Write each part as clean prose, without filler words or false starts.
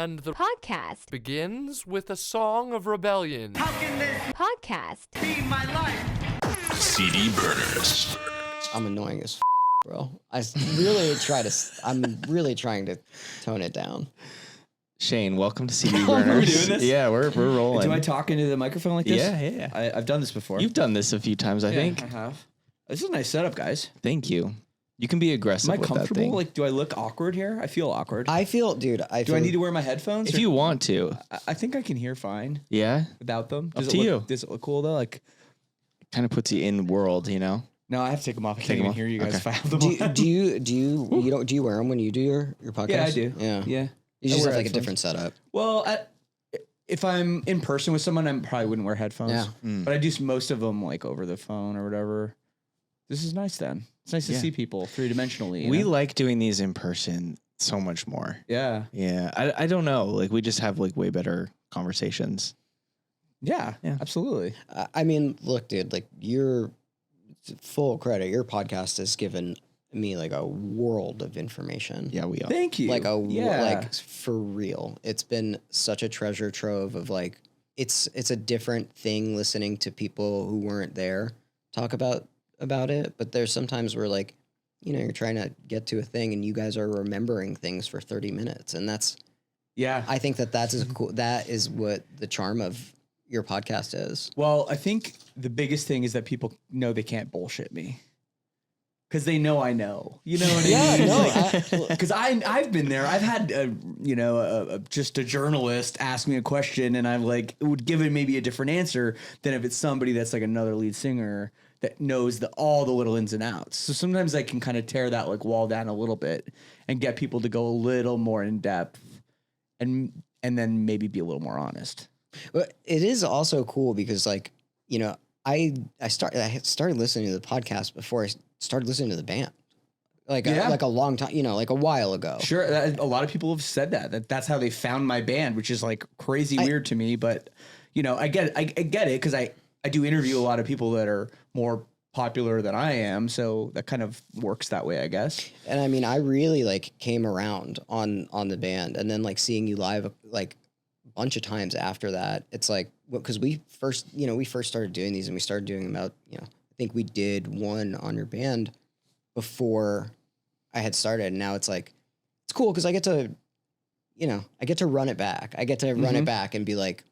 And the podcast begins with a song of rebellion. How can this podcast be my life? CD Burners. I'm annoying as bro. I'm really trying to tone it down. Shane, welcome to CD Burners. We're doing this? Yeah, we're rolling. Do I talk into the microphone like this? Yeah. I've done this before. You've done this a few times, I think. I have. This is a nice setup, guys. Thank you. You can be aggressive Am I with that comfortable? thing. Like, do I look awkward here? I feel awkward. I feel, dude. Do I need to wear my headphones? If you want to. I think I can hear fine Yeah? without them. Up to you. Does it look cool though? Like, Kind of puts you in world, you know? no, I have to take them off. I Take can't 'em even off? hear you guys Okay. if I have them on. do you wear them when you do your podcast? Yeah, I do. Yeah. Yeah. You I just wear have like a headphones. different setup. Well, if I'm in person with someone, I probably wouldn't wear headphones. Yeah. But I do most of them like over the phone or whatever. This is nice then. It's nice to Yeah. see people three-dimensionally. We know? like doing these in person so much more. Yeah. Yeah. I don't know. Like, we just have like way better conversations. Yeah. Yeah. Absolutely. I mean, look, dude. Like, your full credit. Your podcast has given me like a world of information. Yeah, we are. Thank you. Like yeah. like for real. It's been such a treasure trove of like it's a different thing listening to people who weren't there talk about it, but there's sometimes where like, you know, you're trying to get to a thing and you guys are remembering things for 30 minutes, and that's Yeah. I think that's as cool. That is what the charm of your podcast is. Well, I think the biggest thing is that people know they can't bullshit me. Because they know I know. You know what I mean? Because I've been there. I've had, just a journalist ask me a question, and I'm like, it would give it maybe a different answer than if it's somebody that's like another lead singer that knows all the little ins and outs. So sometimes I can kind of tear that like wall down a little bit and get people to go a little more in depth and then maybe be a little more honest. But it is also cool because, like, you know, I started listening to the podcast before I started listening to the band, like a long time, you know, like a while ago. Sure, a lot of people have said that's how they found my band, which is like crazy weird to me. But you know, I get it because I do interview a lot of people that are more popular than I am, so that kind of works that way, I guess. And I mean, I really like came around on the band, and then like seeing you live like a bunch of times after that. It's like, because we first started doing these, and we started doing them out, you know, I think we did one on your band before I had started, and now it's like, it's cool because I get to run it back. I get to run it back and be like,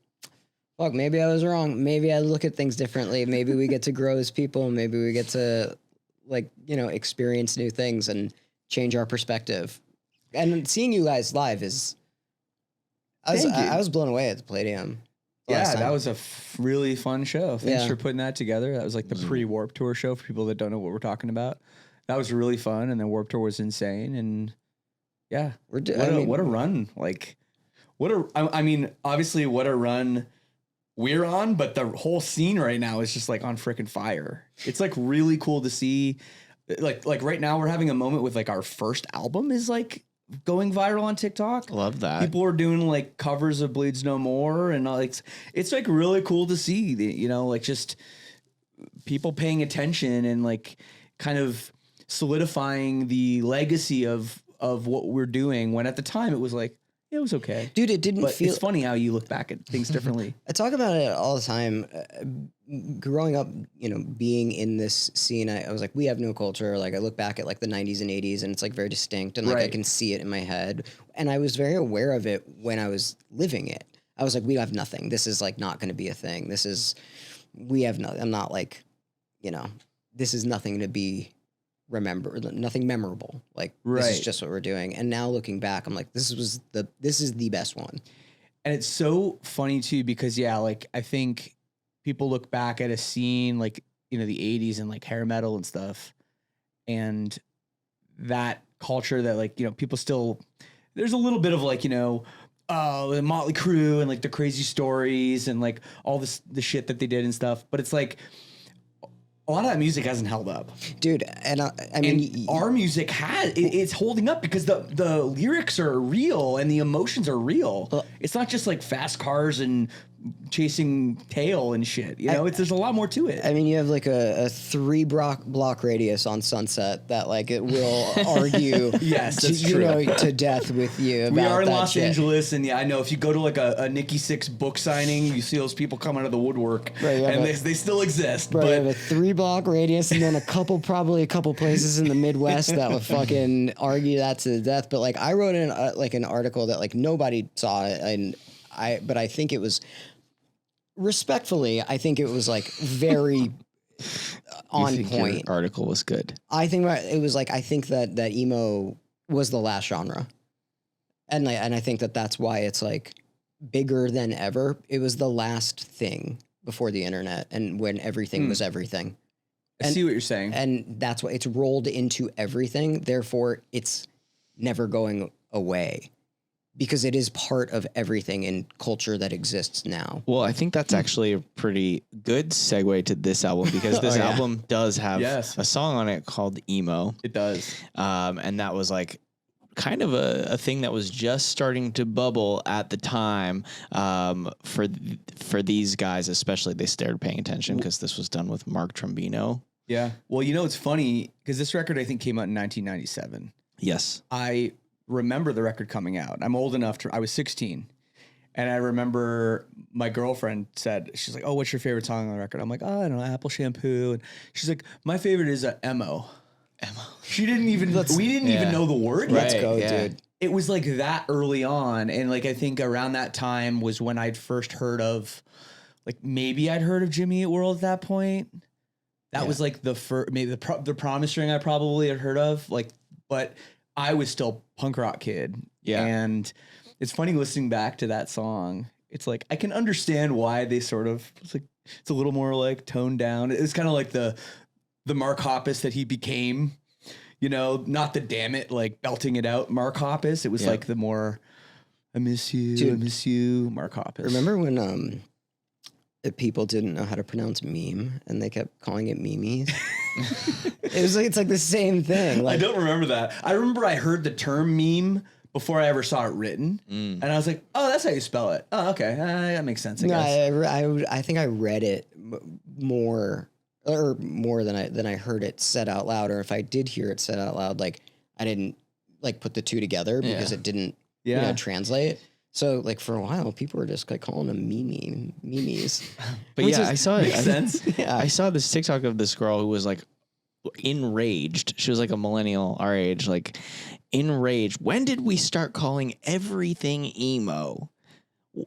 fuck, maybe I was wrong. Maybe I look at things differently. Maybe we get to grow as people. Maybe we get to, like, you know, experience new things and change our perspective. And seeing you guys live is, I was blown away at the Palladium. Yeah, that was a really fun show. Thanks Yeah. for putting that together. That was like the pre-Warped Tour show for people that don't know what we're talking about. That was really fun, and then Warped Tour was insane. And yeah, what a run! Like, obviously, what a run we're on, but the whole scene right now is just like on freaking fire. It's like really cool to see. Like right now, we're having a moment with like our first album is like going viral on TikTok. Love that. People are doing like covers of Bleeds No More, and like it's like really cool to see, you know, like just people paying attention and like kind of solidifying the legacy of what we're doing, when at the time it was like, it was okay. Dude, it didn't But feel... it's funny how you look back at things differently. I talk about it all the time. Growing up, you know, being in this scene, I was like, we have no culture. Like, I look back at like the 90s and 80s, and it's like very distinct, and like I Right. can see it in my head. And I was very aware of it when I was living it. I was like, we have nothing. This is like not going to be a thing. We have nothing. I'm not like, you know, this is nothing to be remembered, nothing memorable. Like, this is Right. just what we're doing. And now looking back, I'm like, this is the best one. And it's so funny too, because yeah, like I think people look back at a scene like, you know, the 80s and like hair metal and stuff, and that culture that, like, you know, people still, there's a little bit of like, you know, the Motley Crue and like the crazy stories and like all the shit that they did and stuff. But it's like a lot of that music hasn't held up, dude. And I mean, our music it's holding up because the lyrics are real and the emotions are real. It's not just like fast cars and chasing tail and shit. You know, there's a lot more to it. I mean, you have like a 3 block radius on Sunset that like it will argue Yes, that's you true. know, to death with you about We are in that Los shit. Angeles, and yeah, I know if you go to like a Nikki Sixx book signing, you see those people come out of the woodwork, Right, yeah, and but- they still exist. Bro, you have But a 3 block radius and then probably a couple places in the Midwest that would fucking argue that to the death. But like I wrote in like an article that like nobody saw it, and but I think it was respectfully, I think it was like very on Your point. article was good. I think it was like I think that emo was the last genre, and I think that's why it's like bigger than ever. It was the last thing before the internet, and when everything was everything. I see what you're saying. And that's why it's rolled into everything. Therefore, it's never going away because it is part of everything in culture that exists now. Well, I think that's actually a pretty good segue to this album because this yeah. album does have Yes. a song on it called Emo. It does. And that was like kind of a thing that was just starting to bubble at the time for these guys, especially. They started paying attention because this was done with Mark Trombino. Yeah. Well, you know, it's funny because this record I think came out in 1997. Yes. I remember the record coming out. I'm old enough I was 16. And I remember my girlfriend said, she's like, oh, what's your favorite song on the record? I'm like, oh, I don't know, Apple Shampoo. And she's like, my favorite is Emo. She didn't even, we didn't even know the word yet. Let's go, yeah. dude. It was like that early on. And like, I think around that time was when I'd first heard of, like maybe I'd heard of Jimmy Eat World at that point. That was like the first, maybe the Promise Ring I probably had heard of, like, but I was still punk rock kid. Yeah. And it's funny listening back to that song. It's like, I can understand why they sort of, it's a little more like toned down. It's kind of like the Mark Hoppus that he became, you know, not the Dammit, like belting it out Mark Hoppus. It was like the more, I miss you, Dude, I miss you, Mark Hoppus. Remember when the people didn't know how to pronounce meme and they kept calling it memes? It's like the same thing. I Like, don't remember that. I remember I heard the term meme before I ever saw it written, and I was like, "Oh, that's how you spell it." Oh, okay, that makes sense. I guess. I think I read it more than I heard it said out loud, or if I did hear it said out loud, like I didn't like put the two together because it didn't translate. So like for a while, people were just like calling them memes. But Which yeah, is- I saw it. Makes sense. Yeah. I saw this TikTok of this girl who was like enraged. She was like a millennial our age, like enraged. When did we start calling everything emo?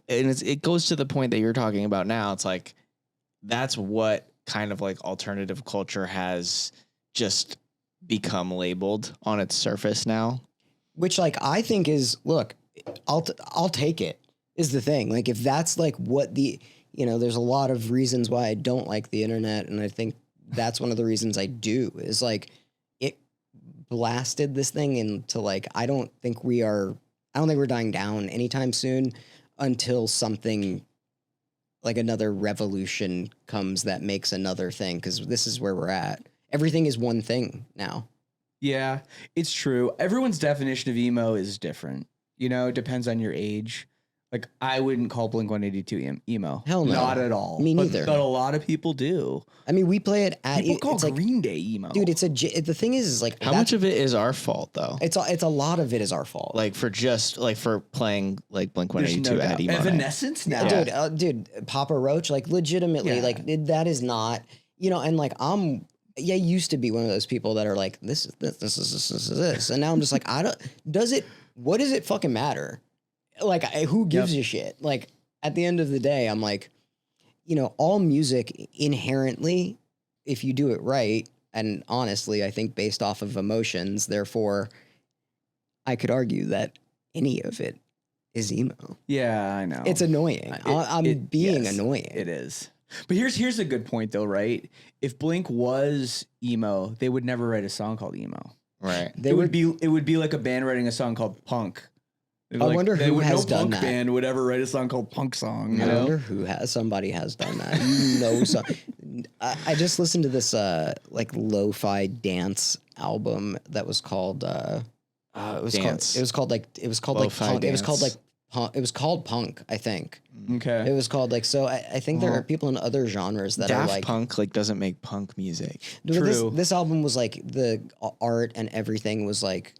And it goes to the point that you're talking about now. It's like that's what kind of like alternative culture has just become labeled on its surface now. Which like I think is, look, I'll take it is the thing. Like if that's like what there's a lot of reasons why I don't like the internet, and I think that's one of the reasons I do is like it blasted this thing into like I don't think we're dying down anytime soon until something like another revolution comes that makes another thing, because this is where we're at. Everything is one thing now. Yeah, it's true. Everyone's definition of emo is different. You know, it depends on your age. Like, I wouldn't call Blink-182 emo. Hell no. Not at all. Me But- neither. But a lot of people do. I mean, we play it at People call it's like, Green Day emo. dude, the thing is like How much of it is our fault though? it's a lot of it is our fault. Like for playing like There's Blink-182 no at doubt. emo night. Evanescence now. Dude, Papa Roach, like legitimately, Yeah. like that is not, and like I used to be one of those people that are like, this is this, and now I'm just like, what does it fucking matter? Like, who gives a shit? Like, at the end of the day, I'm like, all music inherently, if you do it right, and honestly, I think based off of emotions, therefore, I could argue that any of it is emo. Yeah, I know. It's annoying. I'm being yes, annoying. It is. But here's a good point though, right? If Blink was emo, they would never write a song called emo. Right. It would be like a band writing a song called Punk. I wonder who has done punk that. band would ever write a song called Punk Song. You I know? wonder somebody has done that. So I just listened to this like lo-fi dance album that was called Dance. it was called like Lo-fi punk, it was called like dance. punk. It was called punk, I think. Okay. It was called like, so I think there are people in other genres that are Daft like Punk like doesn't make punk music. True. This album was like the art and everything was like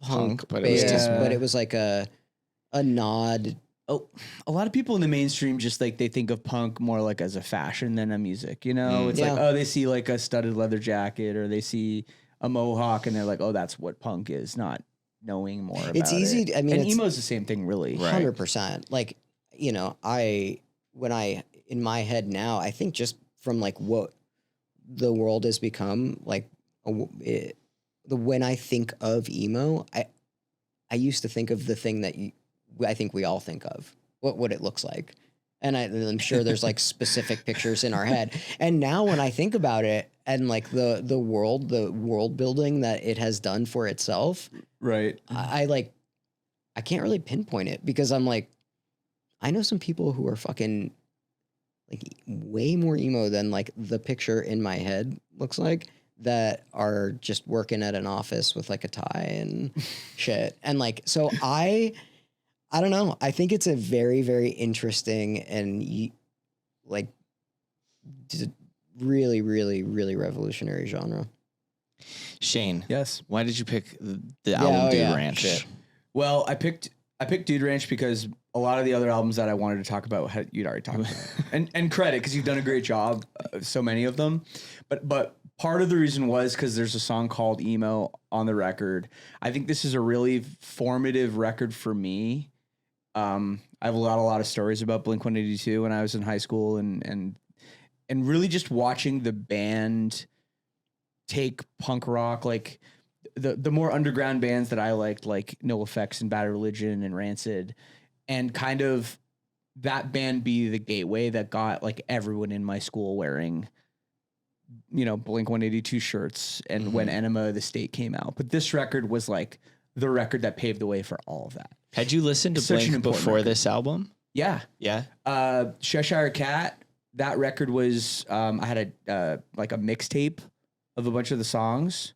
punk, but it was based, just- but it was like a nod. Oh, a lot of people in the mainstream just like they think of punk more like as a fashion than a music. You know, it's like, Yeah. oh, they see like a studded leather jacket or they see a mohawk and they're like, oh, that's what punk is, not knowing more about It's easy. it. I mean, and it's emo's the same thing, really. Right. 100%. Like, you know, in my head now, I think just from like what the world has become, like when I think of emo, I used to think of the thing that I think we all think of, what it looks like. And I'm sure there's like specific pictures in our head. And now when I think about it and like the world building that it has done for itself, Right. I can't really pinpoint it because I'm like, I know some people who are fucking like way more emo than like the picture in my head looks like, that are just working at an office with like a tie and shit. And like, so I don't know. I think it's a very, very interesting and like really, really, really revolutionary genre. Shane, Yes. why did you pick the album Dude Ranch? Shit. Well, I picked Dude Ranch because a lot of the other albums that I wanted to talk about you'd already talked about, and credit because you've done a great job, so many of them. But part of the reason was because there's a song called Emo on the record. I think this is a really formative record for me. I have a lot of stories about Blink-182 when I was in high school, and really just watching the band take punk rock, like the more underground bands that I liked, like NoFX and Bad Religion and Rancid, and kind of that band be the gateway that got like everyone in my school wearing, you know, Blink-182 shirts, and when Enema of the State came out. But this record was like the record that paved the way for all of that. Had you listened to Such an Blink important before record. this album? Yeah. Yeah. Cheshire Cat, that record was, I had a mixtape of a bunch of the songs,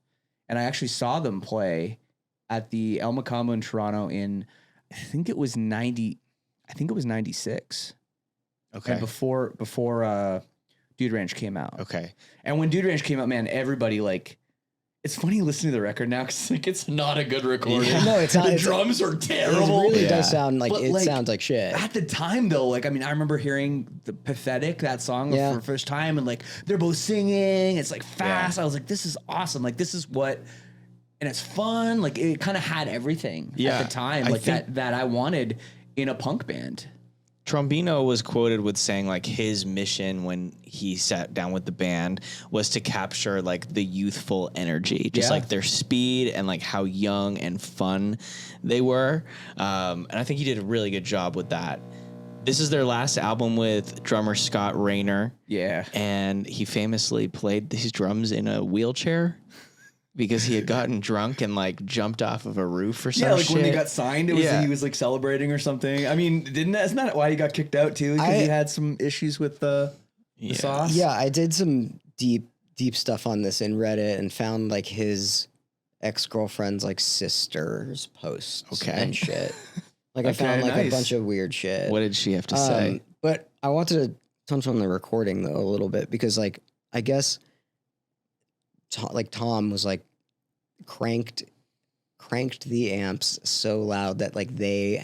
and I actually saw them play at the El Macambo in Toronto in, I think it was 96. Okay. And before Dude Ranch came out. Okay. And when Dude Ranch came out, man, everybody like, it's funny listening to the record now because like it's not a good recording. Yeah. No, it's not. The It's- drums are It terrible. really Yeah. does sound like, But, it like, sounds like shit. At the time, though, like, I mean, I remember hearing the Pathetic, that song Yeah. for the first time, and like they're both singing. It's like fast. Yeah. I was like, this is awesome. Like, this is what, and it's fun. Like, it kind of had everything Yeah. at the time, I like think- that I wanted in a punk band. Trombino was quoted with saying like his mission when he sat down with the band was to capture like the youthful energy, just Yeah. like their speed and like how young and fun they were. And I think he did a really good job with that. This is their last album with drummer Scott Rayner, Yeah. and he famously played his drums in a wheelchair because he had gotten drunk and like jumped off of a roof or something. Yeah, like when they got signed, it was Yeah. he was like celebrating or something. I mean, isn't that why he got kicked out too? Because he had some issues with the sauce. Yeah, I did some deep stuff on this in Reddit and found like his ex-girlfriend's like sister's posts Okay. and shit. Like I Okay, found like a nice. bunch of weird shit. What did she have to say? But I wanted to touch on the recording though a little bit because like I guess Tom was like cranked the amps so loud that like they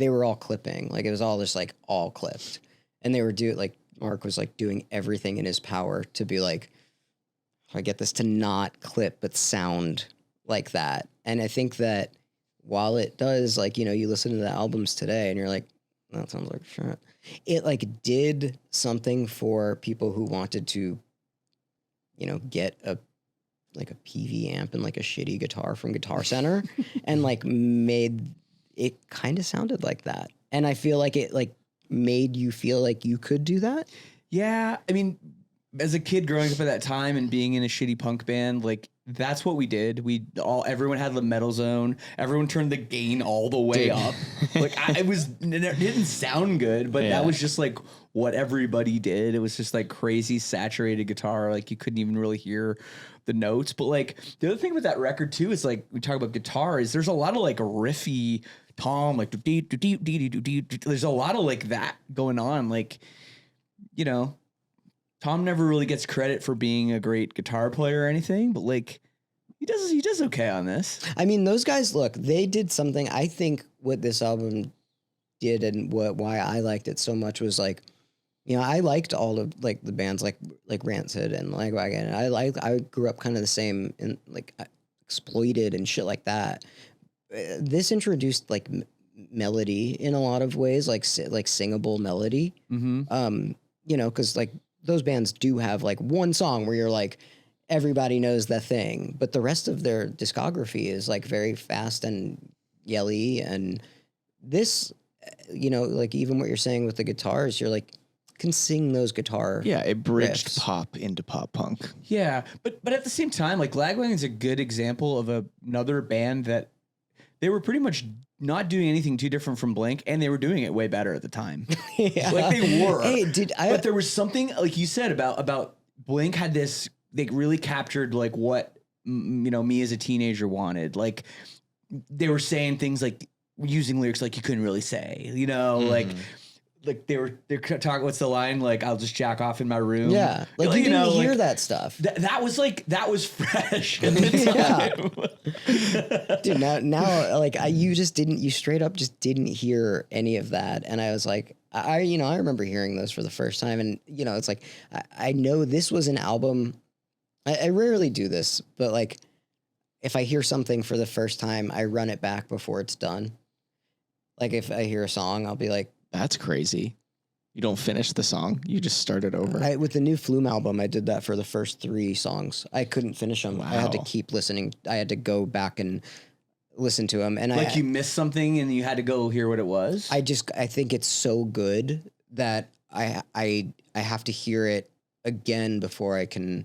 were all clipping, like it was all just like all clipped, and they were Mark was like doing everything in his power to be like, I get this to not clip but sound like that. And I think that while it does, like, you know, you listen to the albums today and you're like, that sounds like shit, it like did something for people who wanted to, you know, get a PV amp and like a shitty guitar from Guitar Center and like made it kind of sounded like that. And I feel like it like made you feel like you could do that. Yeah, I mean, as a kid growing up at that time and being in a shitty punk band, like that's what we did. Everyone had the metal zone. Everyone turned the gain all the way up. Like it didn't sound good, but Yeah. that was just like what everybody did. It was just like crazy saturated guitar. Like you couldn't even really hear the notes. But like the other thing with that record too is like we talk about guitar is there's a lot of like riffy Tom, like there's a lot of like that going on. Like, you know, Tom never really gets credit for being a great guitar player or anything, but like he does okay on this. I mean, those guys, look, they did something. I think what this album did and why I liked it so much was like, you know, I liked all of like the bands like Rancid and Lagwagon. I grew up kind of the same in like Exploited and shit like that. This introduced like melody in a lot of ways, like singable melody. Mm-hmm. You know, because like those bands do have like one song where you're like, everybody knows that thing, but the rest of their discography is like very fast and yelly. And this, you know, like even what you're saying with the guitars, you're like, can sing those guitar. Yeah, it bridged riffs. pop into pop punk. Yeah, but at the same time, like Lagwagon's a good example of another band that they were pretty much not doing anything too different from Blink, and they were doing it way better at the time. Yeah. Like they were. Hey, but there was something like you said about Blink had this. They really captured like what you know me as a teenager wanted. Like they were saying things like using lyrics like you couldn't really say. You know, like they're talking. What's the line? Like I'll just jack off in my room. Yeah, like you didn't hear that stuff. That was fresh at the time. Dude, now like you straight up just didn't hear any of that. And I was like, I remember hearing those for the first time. And, you know, it's like, I know this was an album. I rarely do this, but like if I hear something for the first time, I run it back before it's done. Like if I hear a song, I'll be like, that's crazy. You don't finish the song. You just start it over. With the new Flume album, I did that for the first 3 songs. I couldn't finish them. Wow. I had to keep listening. I had to go back and listen to them. And like you missed something and you had to go hear what it was. I think it's so good that I have to hear it again before I can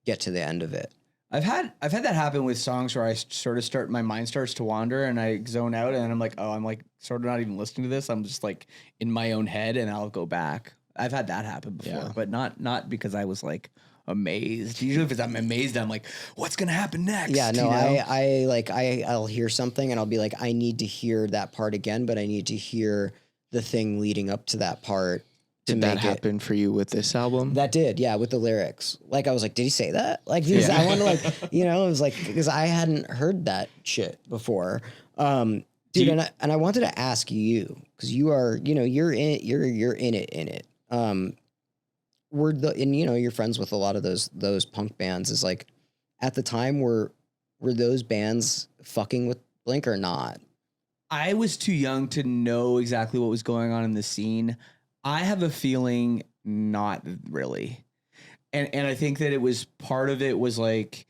get to the end of it. I've had that happen with songs where I sort of my mind starts to wander and I zone out and I'm like, oh, I'm like sort of not even listening to this. I'm just like in my own head and I'll go back. I've had that happen before, but not because I was like amazed. Usually if I'm amazed, I'm like, what's going to happen next? Yeah, no, you know? I'll hear something and I'll be like, I need to hear that part again, but I need to hear the thing leading up to that part. Did that happen for you with this album? That did, yeah, with the lyrics. Like, I was like, did he say that? Like, I want to, like, you know, it was like, because I hadn't heard that shit before. Dude, and I wanted to ask you, because you are, you know, you're in it. You're friends with a lot of those punk bands. Is like, at the time, were those bands fucking with Blink or not? I was too young to know exactly what was going on in the scene. I have a feeling not really. And I think that it was part of it was like,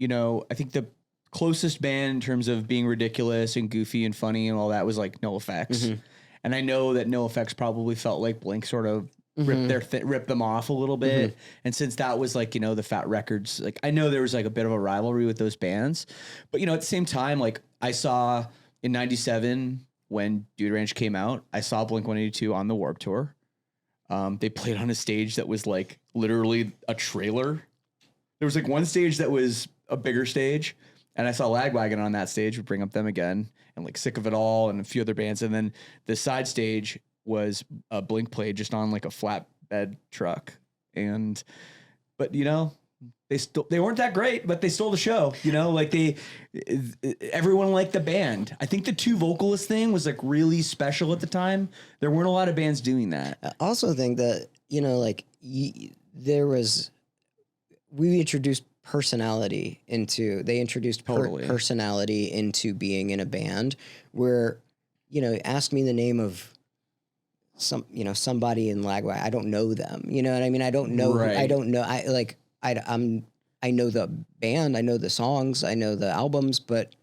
you know, I think the closest band in terms of being ridiculous and goofy and funny and all that was like NoFX. Mm-hmm. And I know that NoFX probably felt like Blink sort of ripped them off a little bit. Mm-hmm. And since that was like, you know, the Fat Records, like I know there was like a bit of a rivalry with those bands, but you know, at the same time, like I saw in 97 when Dude Ranch came out, I saw Blink-182 on the Warped Tour. They played on a stage that was like literally a trailer. There was like one stage that was a bigger stage, and I saw Lagwagon on that stage. Would bring up them again, and like Sick of It All and a few other bands. And then the side stage was Blink played just on like a flatbed truck. But you know, they weren't that great, but they stole the show, you know, like everyone liked the band. I think the 2 vocalist thing was like really special at the time. There weren't a lot of bands doing that. I also think that, you know, like we introduced personality into personality into being in a band where, you know, ask me the name of somebody in Lagwagon. I don't know them. You know what I mean? I don't know. Right. I don't know. I know the band, I know the songs, I know the albums, but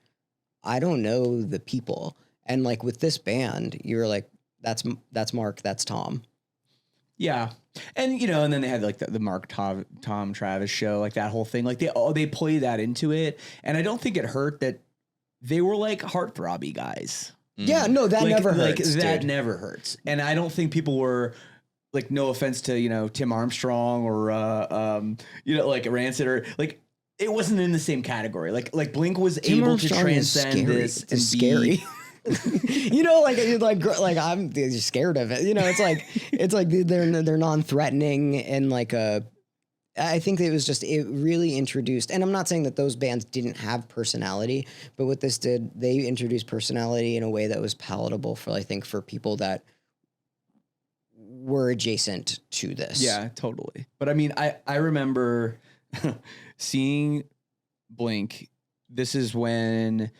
I don't know the people. And like with this band, you're like, that's Mark, that's Tom. Yeah. And, you know, and then they had like the Mark Tom Travis show, like that whole thing. Like they play that into it. And I don't think it hurt that they were like heartthrobby guys. Yeah, no, that never hurts. That never hurts. And I don't think people were like, no offense to, you know, Tim Armstrong or, you know, like Rancid or like, it wasn't in the same category. Like Blink was Tim able Armstrong to transcend this and scary. you know, like I'm scared of it. You know, it's like they're non-threatening and like I think it really introduced, and I'm not saying that those bands didn't have personality, but what this did, they introduced personality in a way that was palatable for, I think, for people that were adjacent to this. Yeah, totally. But I mean, I remember seeing Blink. This is when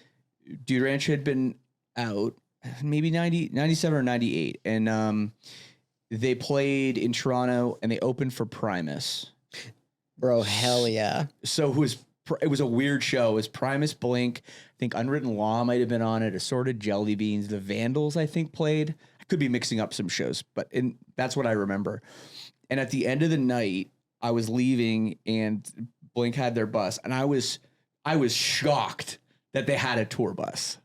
Dude Ranch had been out, maybe 97 or 98. And they played in Toronto and they opened for Primus. Bro, hell yeah. So it was a weird show. It was Primus, Blink. I think Unwritten Law might have been on it. Assorted Jelly Beans. The Vandals, I think, played. I could be mixing up some shows, but that's what I remember. And at the end of the night, I was leaving and Blink had their bus. And I was shocked that they had a tour bus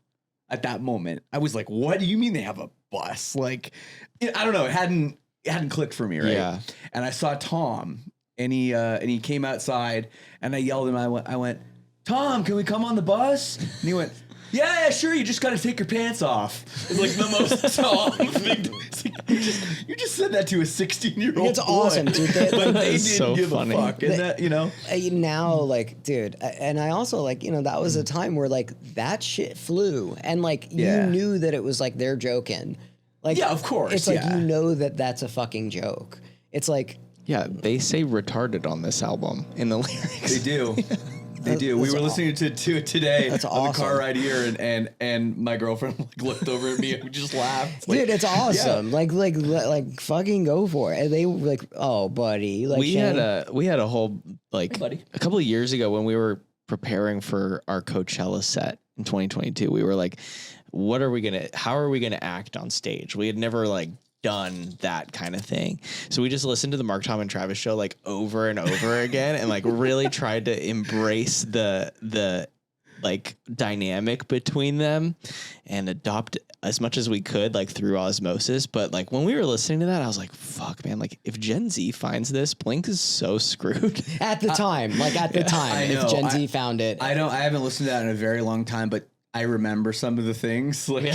at that moment. I was like, what do you mean they have a bus? Like, I don't know. It hadn't clicked for me, right? Yeah. And I saw Tom. And he came outside, and I yelled at him. I went, Tom, can we come on the bus? And he went, yeah, sure. You just got to take your pants off. It's like the most Tom thing. Like, you just said that to a 16-year-old. It's awesome, dude. But they didn't so give funny. a fuck. And that, you know. Now, like, dude, and I also, like, you know, that was a time where, like, that shit flew, and, like, you knew that it was, like, they're joking. Like, yeah, of course. It's like, you know that that's a fucking joke. It's like, Yeah, they say retarded on this album in the lyrics. They do. They do. We were listening to it today That's on the car awesome. ride here, and my girlfriend like looked over at me and we just laughed. Like, dude, it's awesome. Like fucking go for it. And they were like, oh, buddy. Like, we had a whole, like, Hey, buddy. a couple of years ago when we were preparing for our Coachella set in 2022, we were like, how are we gonna act on stage? We had never, like, done that kind of thing. So we just listened to the Mark, Tom, and Travis show, like, over and over again, and, like, really tried to embrace the like dynamic between them and adopt as much as we could, like, through osmosis. But, like, when we were listening to that, I was like, fuck, man, like, if Gen Z finds this, Blink is so screwed. at the time, I know. if Gen Z found it. I haven't listened to that in a very long time, but I remember some of the things. Like,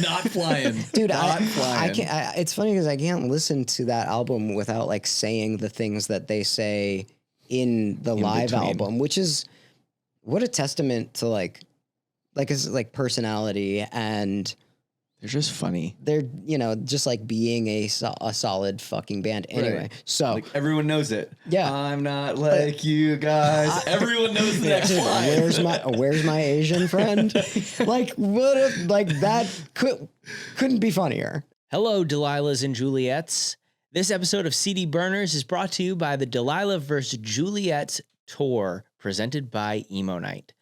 not flying. Dude, not I flying. can't. It's funny because I can't listen to that album without, like, saying the things that they say in the live between. album, which is what a testament to like personality, and They're just funny. they're, you know, just like being a solid fucking band. Anyway, Right. so Like, everyone knows it. Yeah. I'm not like you guys. Everyone knows the next line. where's my Asian friend? Like, what if, like, that couldn't be funnier. Hello, Delilahs and Juliets. This episode of CD Burners is brought to you by the Delilah vs. Juliets tour, presented by Emo Night.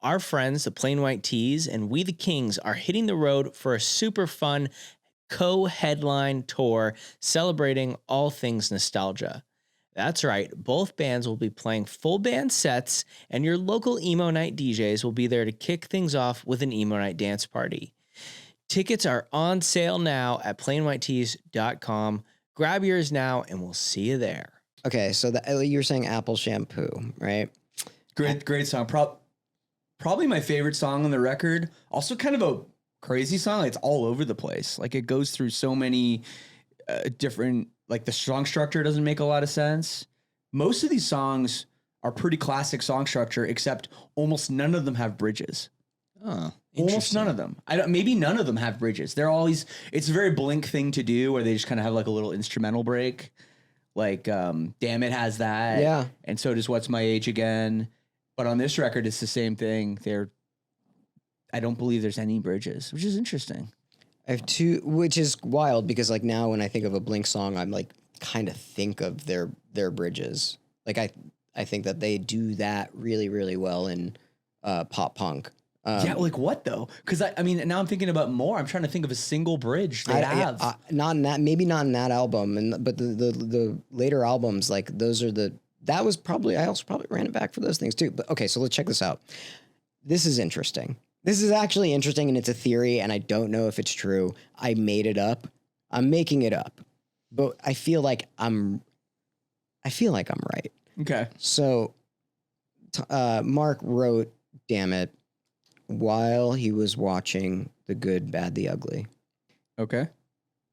Our friends, the Plain White Tees and We the Kings, are hitting the road for a super fun co-headline tour celebrating all things nostalgia. That's right, both bands will be playing full band sets, and your local Emo Night DJs will be there to kick things off with an Emo Night dance party. Tickets are on sale now at plainwhitetees.com. Grab yours now, and we'll see you there. Okay, so you were saying Apple Shampoo, right? Great song. Probably my favorite song on the record. Also kind of a crazy song. It's all over the place. Like, it goes through so many different, like, the song structure doesn't make a lot of sense. Most of these songs are pretty classic song structure, except almost none of them have bridges. Oh, Almost none of them. Maybe none of them have bridges. They're always, it's a very Blink thing to do where they just kind of have like a little instrumental break. Like, Dammit has that. Yeah. And so does What's My Age Again. But on this record, it's the same thing. I don't believe there's any bridges, which is interesting. I have two, which is wild because, like, now when I think of a Blink song, I'm like kind of think of their bridges. Like, I think that they do that really, really well in pop punk. Yeah, like what though? Because I mean, now I'm thinking about more. I'm trying to think of a single bridge they have. Not in that, maybe not in that album, but the later albums, like, those are that was probably, I also probably ran it back for those things too. But okay, so let's check this out. This is interesting. This is actually interesting, and it's a theory, and I don't know if it's true. I made it up. I'm making it up, but I feel like I'm right. Okay. So, Mark wrote "Dammit" while he was watching The Good, Bad, the Ugly. Okay.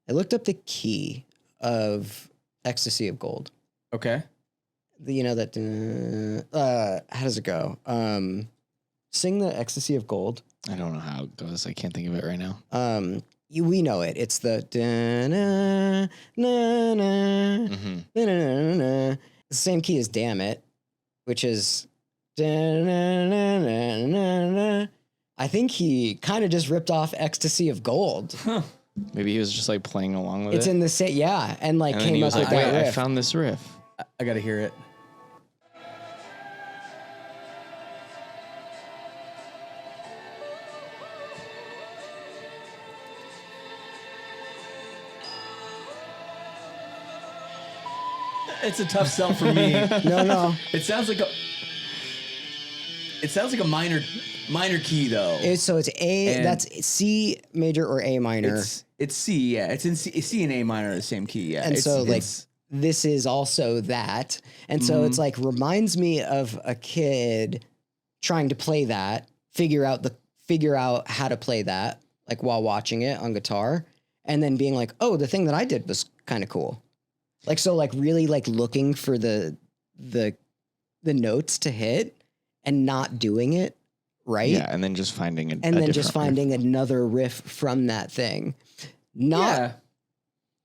I looked up the key of Ecstasy of Gold. Okay. You know that, how does it go? Sing the Ecstasy of Gold. I don't know how it goes. I can't think of it right now. We know it. It's the da-na, na-na, Mm-hmm. na-na-na-na. The same key as Dammit, which is da-na-na-na-na-na. I think he kind of just ripped off Ecstasy of Gold. Maybe he was just like playing along with It's it. in the same, yeah, and like And then came he up was with like, that wait, I riff. found this riff. I got to hear it. It's a tough sell for me. No, It sounds like a minor key though. so it's A. And- That's C major or A minor, It's C, yeah. It's in C and A minor, the same key, yeah. and It's- so like it's- this is also that, and so it's like reminds me of a kid trying to play that, figure out how to play that, like while watching it on guitar, and then being like, oh, the thing that I did was kind of cool. Like, so like really like looking for the notes to hit and not doing it right. Yeah, and then just finding and then just finding another riff from that thing. yeah.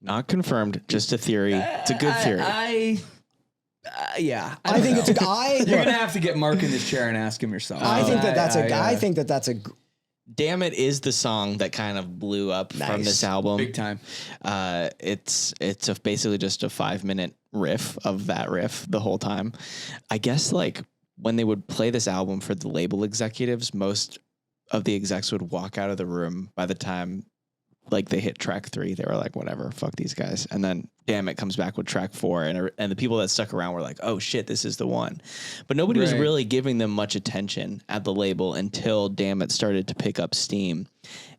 Not confirmed, just a theory. It's a good theory. Yeah. I think it's a You're gonna have to get Mark in this chair and ask him yourself. I think that's a Dammit is the song that kind of blew up from Nice. this album. big time. It's basically just a 5-minute riff of that riff the whole time. I guess like when they would play this album for the label executives, most of the execs would walk out of the room by the time like they hit track 3. They were like, whatever, fuck these guys. And then Dammit comes back with track 4, and the people that stuck around were like, oh shit, this is the one. But nobody was Right. really giving them much attention at the label until Dammit started to pick up steam.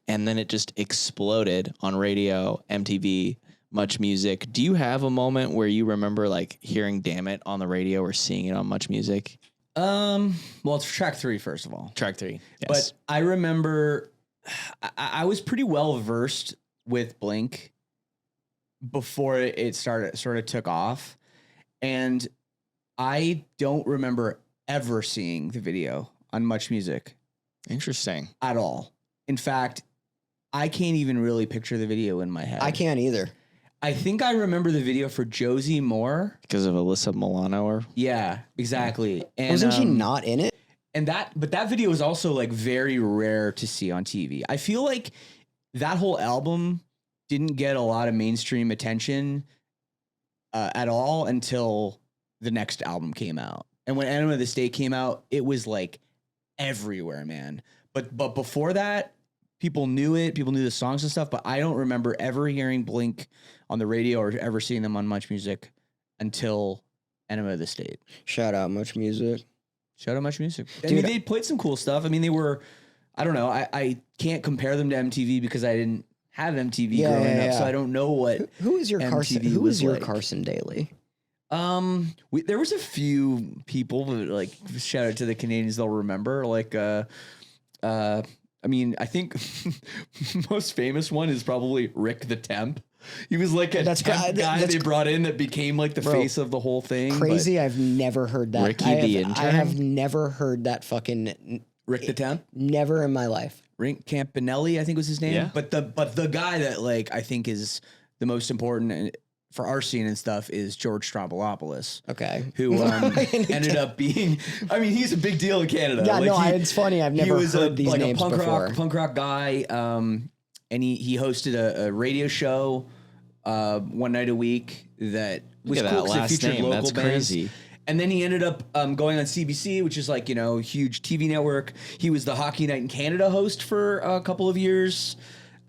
And then it just exploded on radio, MTV, Much Music. Do you have a moment where you remember like hearing Dammit on the radio or seeing it on Much Music? Well, it's track 3, first of all. Track 3. Yes. But I remember I was pretty well versed with Blink before it sort of took off. And I don't remember ever seeing the video on Much Music Interesting. at all. In fact, I can't even really picture the video in my head. I can't either. I think I remember the video for Josie Moore. Because of Alyssa Milano or Yeah, exactly. And, Wasn't she not in it? And but that video is also like very rare to see on TV. I feel like that whole album didn't get a lot of mainstream attention at all until the next album came out. And when Enema of the State came out, it was like everywhere, man. But before that, people knew it. People knew the songs and stuff. But I don't remember ever hearing Blink on the radio or ever seeing them on Much Music until Enema of the State. Shout out Much Music. Shout out Much Music. I Dude, mean, they played some cool stuff. I mean, they were, I don't know. I can't compare them to MTV because I didn't have MTV growing up, so I don't know what. Who is your Carson? MTV Who was is your like. Carson Daly? There was a few people that, like, shout out to the Canadians, they'll remember. Like, I mean, I think most famous one is probably Rick the Temp. He was like a temp guy they brought in that became like the face of the whole thing. Crazy! I've never heard that. Ricky the Intern? I have never heard that fucking. Rick the Temp? Never in my life. Rick Campanelli, I think was his name. Yeah. But the guy that like I think is the most important for our scene and stuff is George Stroumboulopoulos. Okay. Who ended up being, I mean, he's a big deal in Canada. Yeah, Like, no, it's funny. I've never heard these names before. Punk rock guy. And he hosted a radio show one night a week that was Look at cool that 'cause it last featured name. local That's bands. crazy. And then he ended up going on CBC, which is like, you know, huge TV network. He was the Hockey Night in Canada host for a couple of years.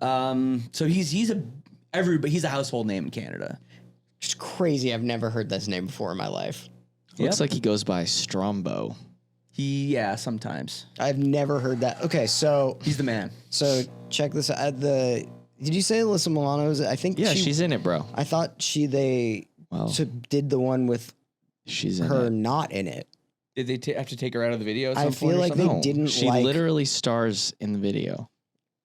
So he's a household name in Canada. It's crazy. I've never heard this name before in my life. Looks like he goes by Strombo. Yeah, sometimes. I've never heard that. Okay, so He's the man. check this out. Did you say Alyssa Milano's? I think Yeah, she's in it, bro. I thought they Wow. did the one with She's in her it. not in it. Did they have to take her out of the video? At some I point feel or like something? they didn't She like. literally stars in the video.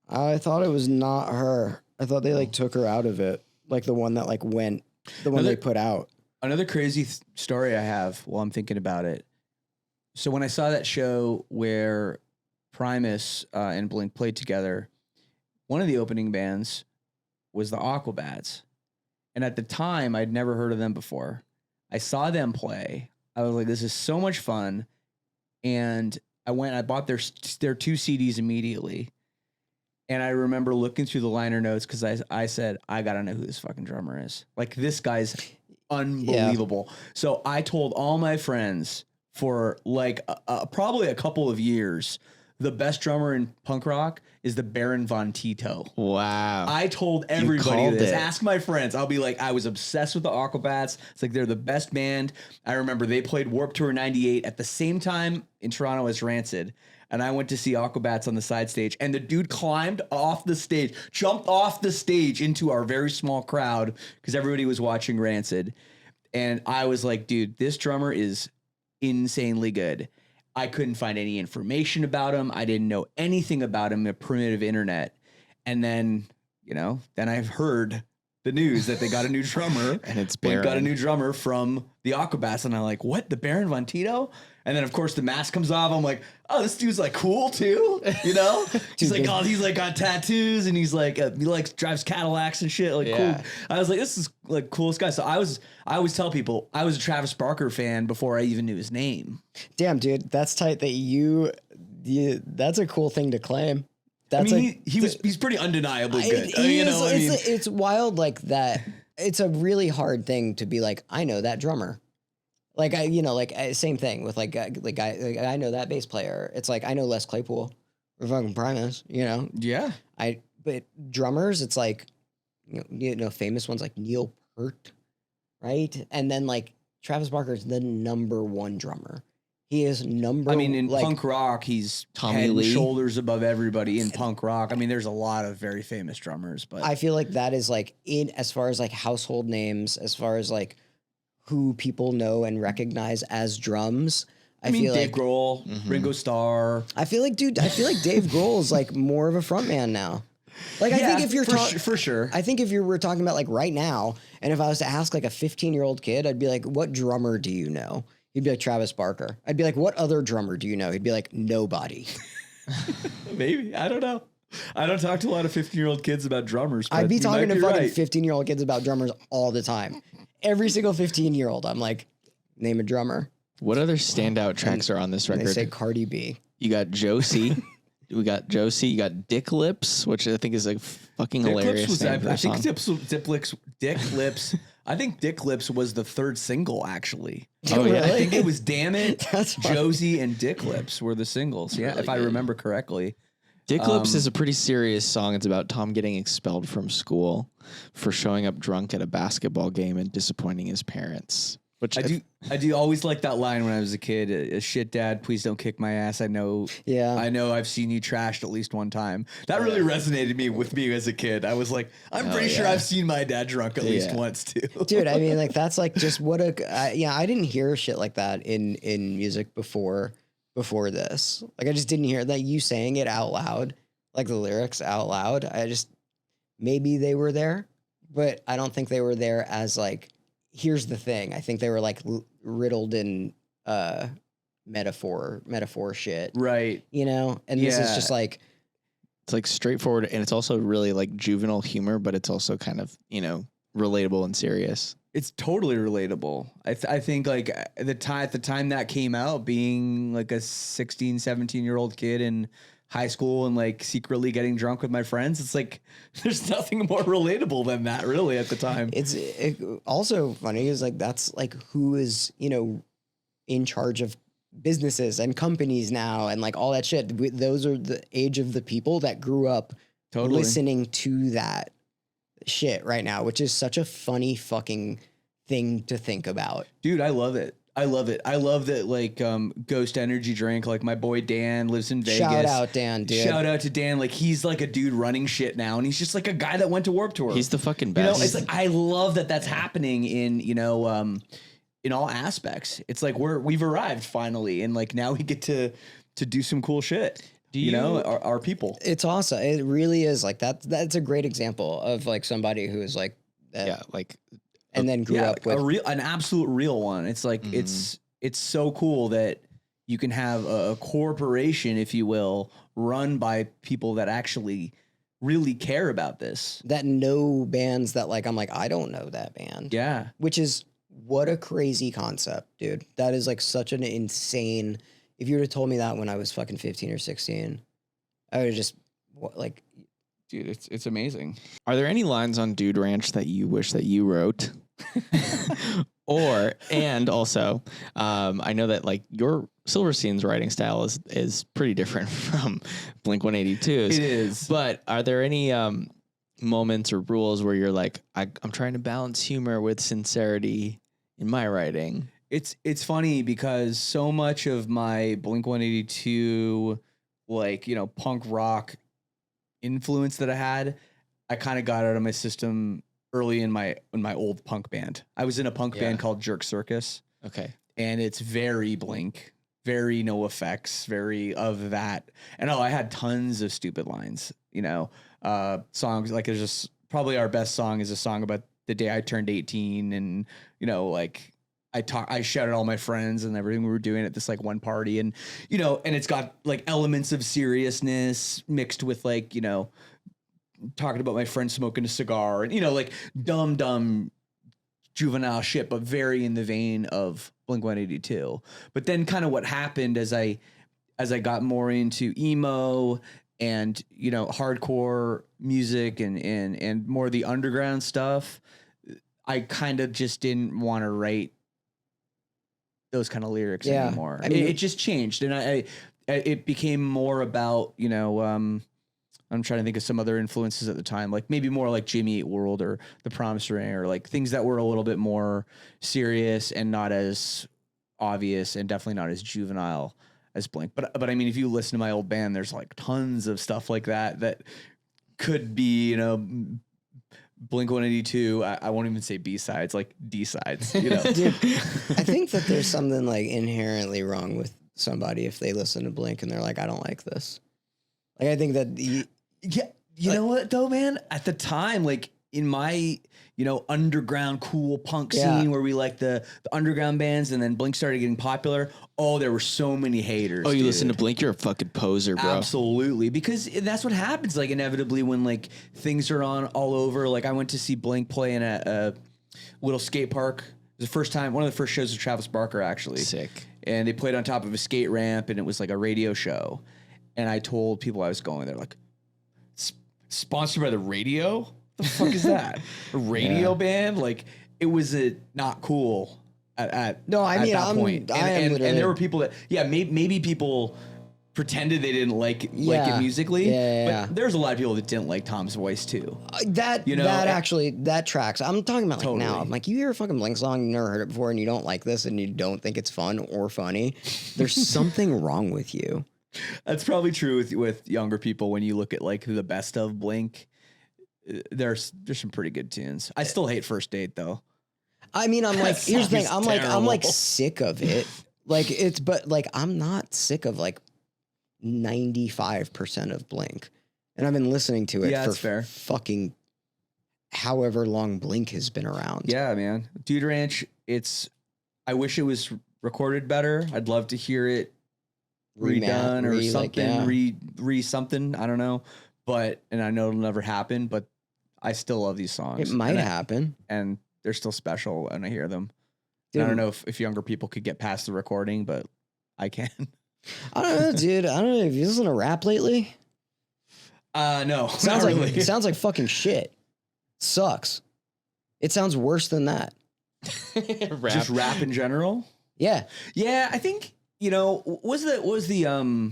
I thought it was not her. I thought they like took her out of it, like the one that like went, the one they put out. Another crazy story I have while I'm thinking about it. So when I saw that show where Primus and Blink played together, one of the opening bands was the Aquabats. And at the time, I'd never heard of them before. I saw them play. I was like, this is so much fun. And I bought their 2 CDs immediately. And I remember looking through the liner notes because I said, I got to know who this fucking drummer is. Like, this guy's unbelievable. Yeah. So I told all my friends for like probably a couple of years, the best drummer in punk rock is the Baron von Tito. Wow. I told everybody this. Ask my friends. I'll be like, I was obsessed with the Aquabats. It's like they're the best band. I remember they played Warped Tour 98 at the same time in Toronto as Rancid. And I went to see Aquabats on the side stage. And the dude climbed off the stage, jumped off the stage into our very small crowd because everybody was watching Rancid. And I was like, dude, this drummer is insanely good. I couldn't find any information about him. I didn't know anything about him in a primitive internet. And then, then I've heard the news that they got a new drummer. And it's Blink Baron. got a new drummer from the Aquabats. And I'm like, what? The Baron von Tito? And then, of course, the mask comes off. I'm like, oh, this dude's like cool too, He's like, oh, he's like got tattoos and he's like, he like drives Cadillacs and shit. Like, cool. I was like, this is like coolest guy. So I always tell people I was a Travis Barker fan before I even knew his name. Damn, dude, that's tight that that's a cool thing to claim. That's he's pretty undeniably good. It's wild like that. It's a really hard thing to be like, I know that drummer. Like same thing with like I know that bass player. It's like I know Les Claypool or fucking Primus, Yeah. But drummers, it's like famous ones like Neil Peart, right? And then like Travis Barker is the #1 drummer. He is in punk rock, he's Tommy head and Lee. shoulders above everybody in punk rock. I mean, there's a lot of very famous drummers, but I feel like that is like as far as like household names, as far as like who people know and recognize as drums. I mean, feel Dave like Grohl, Ringo Starr. I feel like Dave Grohl is like more of a frontman now. Like, I think if you're for sure. I think if we're talking about like right now, and if I was to ask like a 15-year-old kid, I'd be like, what drummer do you know? He'd be like Travis Barker. I'd be like, what other drummer do you know? He'd be like, nobody. Maybe. I don't know. I don't talk to a lot of 15-year-old kids about drummers. I'd be talking to fucking 15-year-old kids about drummers all the time. Every single 15-year-old, I'm like, name a drummer. What other standout tracks are on this record? They say Cardi B. You got Josie. We got Josie. You got Dick Lips, which I think is like fucking hilarious. I think Dick Lips was the third single, actually. Oh, yeah. I think it was Dammit, That's funny. Josie, and Dick Lips were the singles. Yeah, Really if I good. remember correctly. Dick Lips is a pretty serious song. It's about Tom getting expelled from school for showing up drunk at a basketball game and disappointing his parents. Which I do always like that line when I was a kid. Shit, Dad, please don't kick my ass. I know I've seen you trashed at least one time. That really resonated with me as a kid. I was like, I'm pretty sure I've seen my dad drunk at least once too. Dude, I mean, like that's like just what I didn't hear shit like that in music before this. Like I just didn't hear that you saying it out loud, like the lyrics out loud. Maybe they were there, but I don't think they were there as like, here's the thing. I think they were like riddled in metaphor shit. Right. And this is just like, it's like straightforward, and it's also really like juvenile humor, but it's also kind of, relatable and serious. It's totally relatable. I think like at the time that came out, being like a 16, 17-year-old kid in high school and like secretly getting drunk with my friends, it's like there's nothing more relatable than that really at the time. It's also funny is like that's like who is in charge of businesses and companies now and like all that shit. Those are the age of the people that grew up listening to that shit right now, which is such a funny fucking thing to think about. Dude, I love it. I love that like Ghost Energy drink, like my boy Dan lives in Vegas. Shout out Dan, dude. Shout out to Dan. Like he's like a dude running shit now, and he's just like a guy that went to Warped Tour. He's the fucking best. It's like I love that that's happening in in all aspects. It's like we've arrived finally, and like now we get to do some cool shit. You know, our people. It's awesome. It really is like that. That's a great example of like somebody who is like and then grew up with an absolute real one. It's like it's so cool that you can have a corporation, if you will, run by people that actually really care about this. That know bands that like I'm like I don't know that band. Yeah, which is what a crazy concept, dude. That is like such an insane. If you would have told me that when I was fucking 15 or 16, I would have just like, dude, it's amazing. Are there any lines on Dude Ranch that you wish that you wrote? And also, I know that like your Silverstein's writing style is pretty different from Blink-182's. It is. But are there any moments or rules where you're like, I'm trying to balance humor with sincerity in my writing? It's funny because so much of my Blink-182, like, you know, punk rock influence that I had, I kind of got out of my system early in my old punk band. I was in a punk band called Jerk Circus. Okay. And it's very Blink, very No Effects, very of that. And I had tons of stupid lines, you know, songs like there's just probably our best song is a song about the day I turned 18 and, you know, like I shouted all my friends and everything we were doing at this like one party and, you know, and it's got like elements of seriousness mixed with like, you know, talking about my friend smoking a cigar and, you know, like dumb juvenile shit, but very in the vein of Blink-182. But then kind of what happened as I got more into emo and, you know, hardcore music and more of the underground stuff, I kind of just didn't want to write those kind of lyrics anymore. I mean, it just changed, and it became more about, you know, I'm trying to think of some other influences at the time, like maybe more like Jimmy Eat World or The Promised Ring, or like things that were a little bit more serious and not as obvious, and definitely not as juvenile as Blink. But I mean, if you listen to my old band, there's like tons of stuff like that could be, you know, Blink-182, I won't even say B-sides, like D-sides, you know. Dude, I think that there's something like inherently wrong with somebody if they listen to Blink and they're like, I don't like this. Like, I think that you know what though, man? At the time, like in my, you know, underground cool punk scene where we like the underground bands, and then Blink started getting popular. Oh, there were so many haters. Oh, you dude. listen to Blink, you're a fucking poser, bro. Absolutely, because that's what happens. Like inevitably when like things are on all over. Like I went to see Blink play in a little skate park. It was the first time, one of the first shows of Travis Barker actually. Sick. And they played on top of a skate ramp, and it was like a radio show. And I told people I was going there, like, sponsored by the radio? What the fuck is that? A radio band? Like, it was not cool at that point. And there were people that, maybe people pretended they didn't like it musically. But there's a lot of people that didn't like Tom's voice too. That tracks. I'm talking about like Totally. now. I'm like, you hear a fucking Blink song, you've never heard it before, and you don't like this, and you don't think it's fun or funny. There's something wrong with you. That's probably true with younger people. When you look at like the best of Blink, there's some pretty good tunes. I still hate First Date though. I mean, I'm like, here's the thing. I'm terrible. like sick of it. Like but like I'm not sick of like 95% of Blink, and I've been listening to it for fucking however long Blink has been around. Yeah, man. Dude Ranch. I wish it was recorded better. I'd love to hear it redone or something, re something. I don't know, and I know it'll never happen, but I still love these songs. It might happen, and they're still special when I hear them. Dude, I don't know if younger people could get past the recording, but I can. I don't know, dude. I don't know if you listen to rap lately. No, Sounds not like really. it sounds like fucking shit. Sucks. It sounds worse than that. Just rap in general. Yeah. Yeah, I think. You know, was the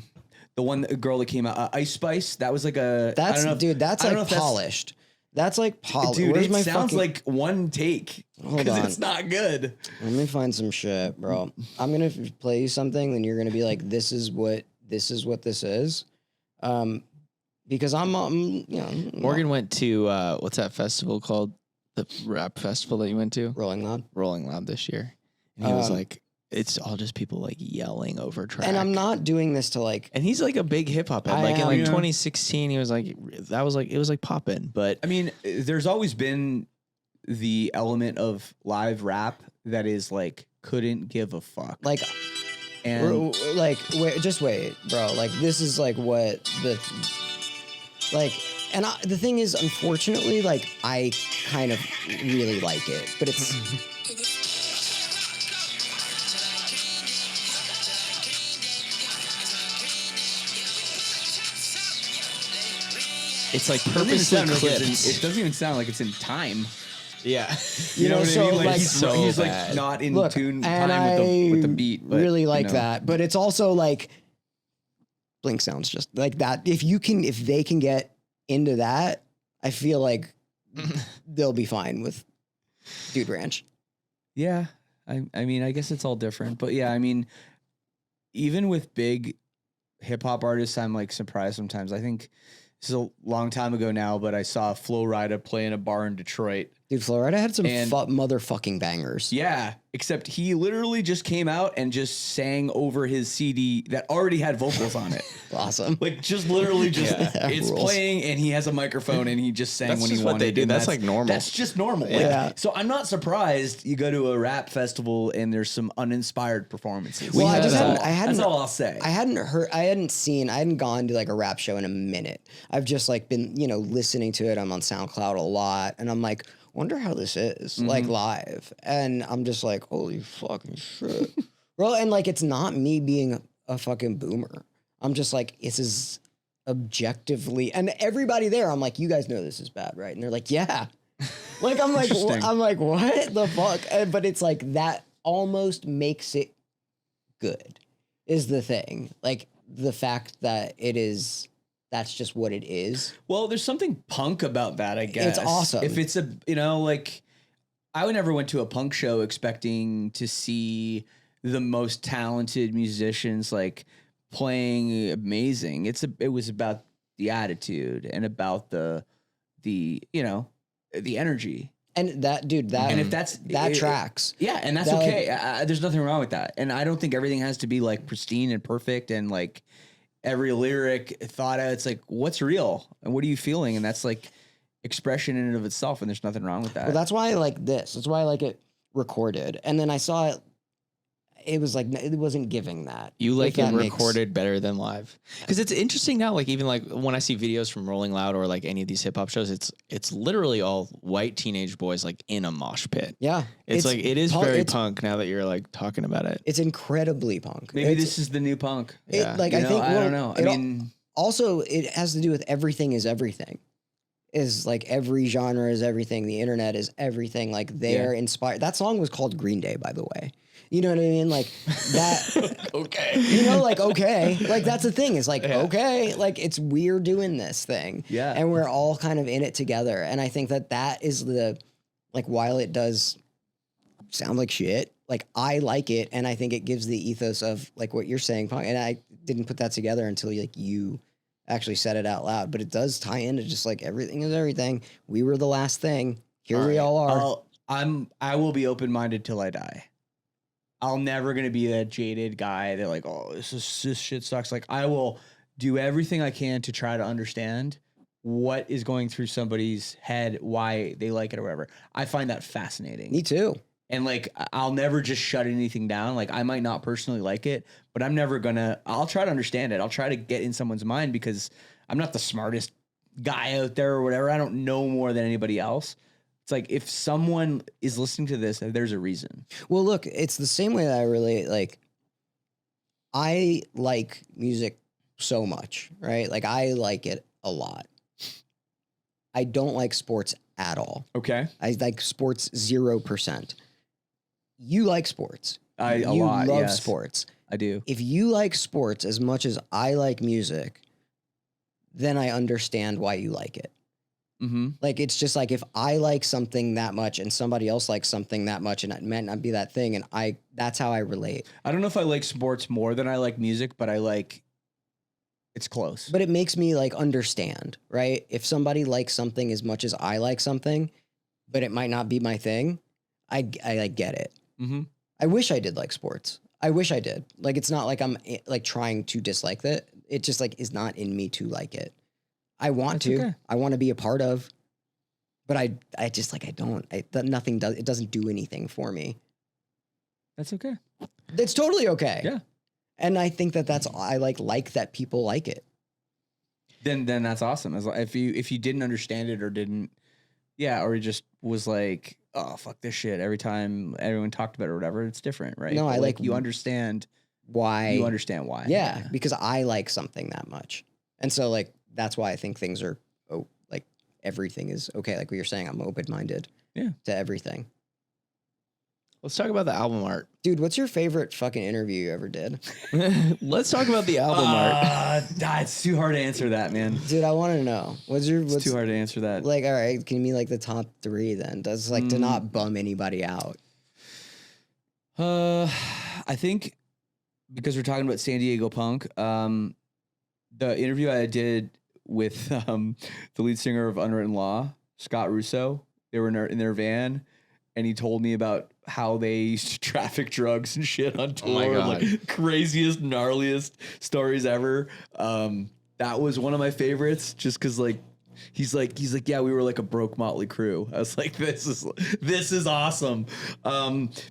one girl that came out, Ice Spice? That was like a. That's dude. That's like polished. That's like polished. Dude, Where's it my sounds fucking... like one take. Hold on. It's not good. Let me find some shit, bro. I'm gonna play you something, then you're gonna be like, "This is what this is." Because I'm you know, Morgan went to what's that festival called? The rap festival that you went to? Rolling Loud. Rolling Loud this year. And he was like, it's all just people like yelling over track. And I'm not doing this to like. And he's like a big hip hop head. I Like in am, like yeah. 2016, he was like, that was like, it was like popping. But I mean, there's always been the element of live rap that is like couldn't give a fuck. Like, and like, wait, just wait, bro. Like, this is like what the, like, and the thing is, unfortunately, like, I kind of really like it, but it's. it's like it doesn't even purposely sound like clipped. it doesn't even sound like it's in time. Yeah. You know, what so, I mean? like, he's, so he's bad. like not in Look, tune and time with the beat. But, really like you know. that, but it's also like Blink sounds just like that. If they can get into that, I feel like they'll be fine with Dude Ranch. Yeah. I mean, I guess it's all different. But yeah, I mean, even with big hip hop artists, I'm like surprised sometimes. I think this is a long time ago now, but I saw Flo Rida play in a bar in Detroit. Dude, Florida had some And- motherfucking bangers. Yeah, except he literally just came out and just sang over his CD that already had vocals on it. Awesome. Like just literally just Yeah. it's Rules. playing and he has a microphone and he just sang That's when just he what wanted. they do. and That's like normal. That's just normal. Like, Yeah. so I'm not surprised you go to a rap festival and there's some uninspired performances. Well, I That's just all- hadn't That's all I'll say. I hadn't gone to like a rap show in a minute. I've just like been, listening to it. I'm on SoundCloud a lot and I'm like, wonder how this is like live. And I'm just like, holy fucking shit. Bro, and like, it's not me being a fucking boomer. I'm just like, this is objectively, and everybody there, I'm like, you guys know this is bad, right? And they're like, yeah. Like, I'm like, Interesting. I'm like, what the fuck? But it's like, that almost makes it good is the thing. Like the fact that that's just what it is. Well, there's something punk about that, I guess. It's awesome. If it's like, I would never went to a punk show expecting to see the most talented musicians like playing amazing. It was about the attitude and about the energy. And that, dude, And if that's that tracks. Yeah, and that's That, okay. There's nothing wrong with that. And I don't think everything has to be like pristine and perfect and like every lyric thought out. It's like, what's real and what are you feeling? And that's like expression in and of itself. And there's nothing wrong with that. Well, that's why I like this. That's why I like it recorded. And then I saw it. It was like, it wasn't giving that. You If like that it makes- recorded better than live, because it's interesting now. Like even like when I see videos from Rolling Loud or like any of these hip hop shows, it's literally all white teenage boys like in a mosh pit. Yeah. It's like it is punk- very it's- punk now that you're like talking about it. It's incredibly punk. Maybe It's- this is the new punk. Yeah. Like, You I know, think, I well, don't know. I it al- mean, also, it has to do with everything is everything. Is like every genre is everything. The internet is everything. Like they're inspired. That song was called Green Day, by the way. You know what I mean? Like that. Okay. Like, okay. Like that's the thing. It's like, okay. Like it's we're doing this thing. Yeah. And we're all kind of in it together. And I think that is like, while it does sound like shit, like I like it. And I think it gives the ethos of like what you're saying. And I didn't put that together until you actually said it out loud, but it does tie into just like everything is everything. We were the last thing. Here we all are. I will be open-minded till I die. I'm never going to be that jaded guy that like, oh, this shit sucks. Like I will do everything I can to try to understand what is going through somebody's head, why they like it or whatever. I find that fascinating. Me too. And like, I'll never just shut anything down. Like I might not personally like it, but I'll try to understand it. I'll try to get in someone's mind because I'm not the smartest guy out there or whatever. I don't know more than anybody else. It's like, if someone is listening to this, there's a reason. Well, look, it's the same way that I really like. I like music so much, right? Like I like it a lot. I don't like sports at all. Okay. I like sports 0%. You like sports. A you lot, love yes. sports. I do. If you like sports as much as I like music, then I understand why you like it. Mm-hmm. Like, it's just like if I like something that much and somebody else likes something that much and it might not be that thing. And that's how I relate. I don't know if I like sports more than I like music, but it's close. But it makes me like understand, right? If somebody likes something as much as I like something, but it might not be my thing, I like get it. Mm-hmm. I wish I did like sports. I wish I did. Like, it's not like I'm like trying to dislike that. It just like is not in me to like it. I want to. okay. I want to be a part of. But I just like I don't. Nothing does. It doesn't do anything for me. That's okay. It's totally okay. Yeah. And I think that's I like that people like it. Then that's awesome. As if you didn't understand it or didn't, or it just was like, oh fuck this shit. Every time everyone talked about it or whatever, it's different, right? No, But I like you understand why. You understand why. Yeah, because I like something that much, and so like that's why I think things are like everything is okay. Like what you're saying, I'm open minded. Yeah. To everything. Let's talk about the album art. Dude, what's your favorite fucking interview you ever did? Let's talk about the album art. It's too hard to answer that, man. Dude, I want to know. What's Too hard to answer that. like? All right, can you mean like the top 3 then? Does like to not bum anybody out? I think because we're talking about San Diego punk, the interview I did with the lead singer of Unwritten Law, Scott Russo, they were in their van, and he told me about how they used to traffic drugs and shit on tour. Oh my God. Like craziest, gnarliest stories ever. That was one of my favorites, just because like he's like, yeah, we were like a broke Motley Crue. I was like, this is awesome.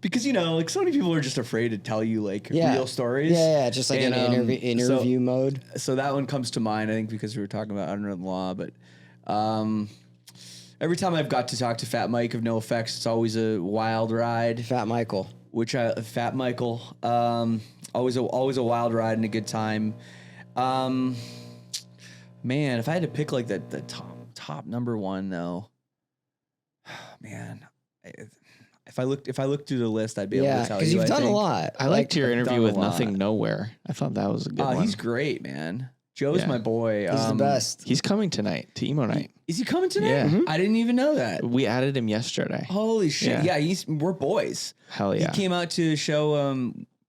Because like so many people are just afraid to tell you like real stories. Yeah, just like And, in interview mode. So that one comes to mind, I think, because we were talking about Unwritten Law. But every time I've got to talk to Fat Mike of No Effects, it's always a wild ride. Fat Michael. Fat Michael, always a wild ride and a good time. Man, if I had to pick like the top number one though, man, if I looked through the list, I'd be able to tell you. Because you've done a lot. I liked your interview done a with lot. Nothing Nowhere. I thought that was a good one. He's great, man. Joe's Yeah. my boy. He's the best. He's coming tonight to Emo Night. Is he coming tonight? Yeah. Mhm. I didn't even know that. We added him yesterday. Holy shit! Yeah. Yeah, we're boys. Hell yeah. He came out to show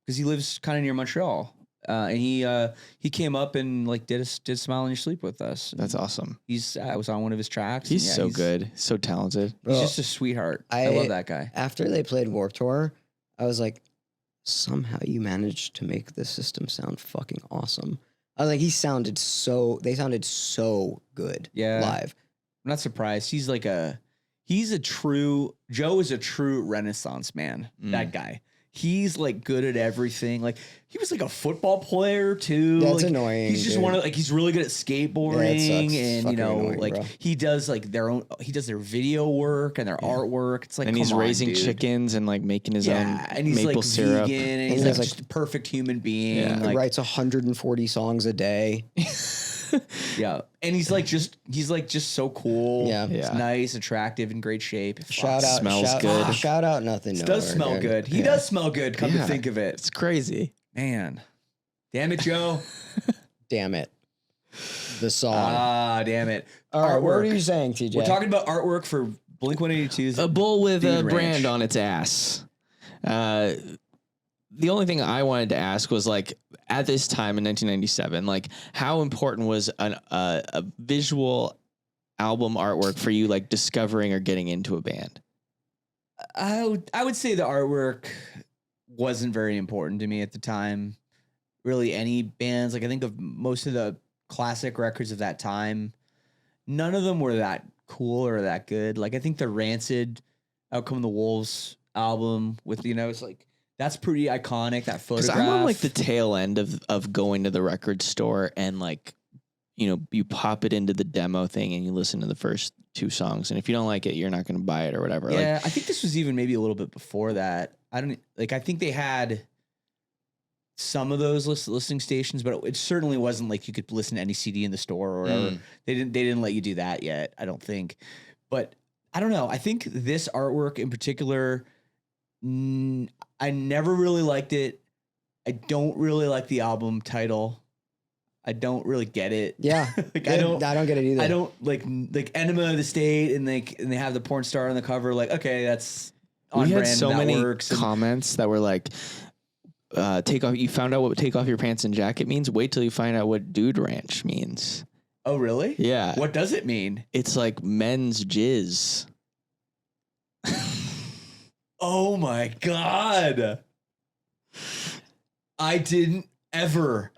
because he lives kind of near Montreal, and he came up and like did Smile in Your Sleep with us. That's awesome. I was on one of his tracks. He's and so good. So talented. He's just a sweetheart. I love that guy. After they played Warped Tour, I was like, somehow you managed to make this system sound fucking awesome. I was like, they sounded so good live. I'm not surprised. Joe is a true Renaissance man. That guy. He's like good at everything. Like he was like a football player too. That's like, annoying. He's just dude. he's really good at skateboarding Yeah, it sucks. It's and fucking annoying, like bro. he does like he does their video work and their artwork. It's like, And he's come on, raising dude. chickens and like making his own and he's maple like syrup. vegan and he's like just a perfect human being. Yeah. He Like, writes 140 songs a day. yeah, and he's like just so cool. Yeah. He's Yeah. nice, attractive, in great shape. Shout out, Smells good. Shout out, Nothing It Nowhere. does smell dude. good. He does smell good. Come to Yeah. think of it, It's crazy. man. Damn it, Joe. Damn it. The song. Damn it. All right, what were Artwork. you saying, TJ? We're talking about artwork for Blink-182's A bull with a Dude brand Ranch. on its ass. The only thing I wanted to ask was like at this time in 1997, like how important was a visual album artwork for you, like discovering or getting into a band? I would say the artwork wasn't very important to me at the time. Really, any bands, like I think of most of the classic records of that time, none of them were that cool or that good. Like I think the Rancid Out Come the Wolves album with, it's like, that's pretty iconic, that Because photograph. I'm on like the tail end of going to the record store and like, you pop it into the demo thing and you listen to the first 2 songs. And if you don't like it, you're not going to buy it or whatever. Yeah, Like, I think this was even maybe a little bit before that. I think they had some of those listening stations, but it certainly wasn't like you could listen to any CD in the store or whatever. They didn't let you do that yet, I don't think. But I don't know. I think this artwork in particular, I never really liked it. I don't really like the album title. I don't really get it. Yeah. Like, I don't get it either. I don't like Enema of the State and they have the porn star on the cover. Like, okay, that's on we had brand. so that many works. And- comments that were like, you found out what take off your pants and jacket means? Wait till you find out what Dude Ranch means. Oh, really? Yeah. What does it mean? It's like men's jizz. Oh my God. I didn't ever.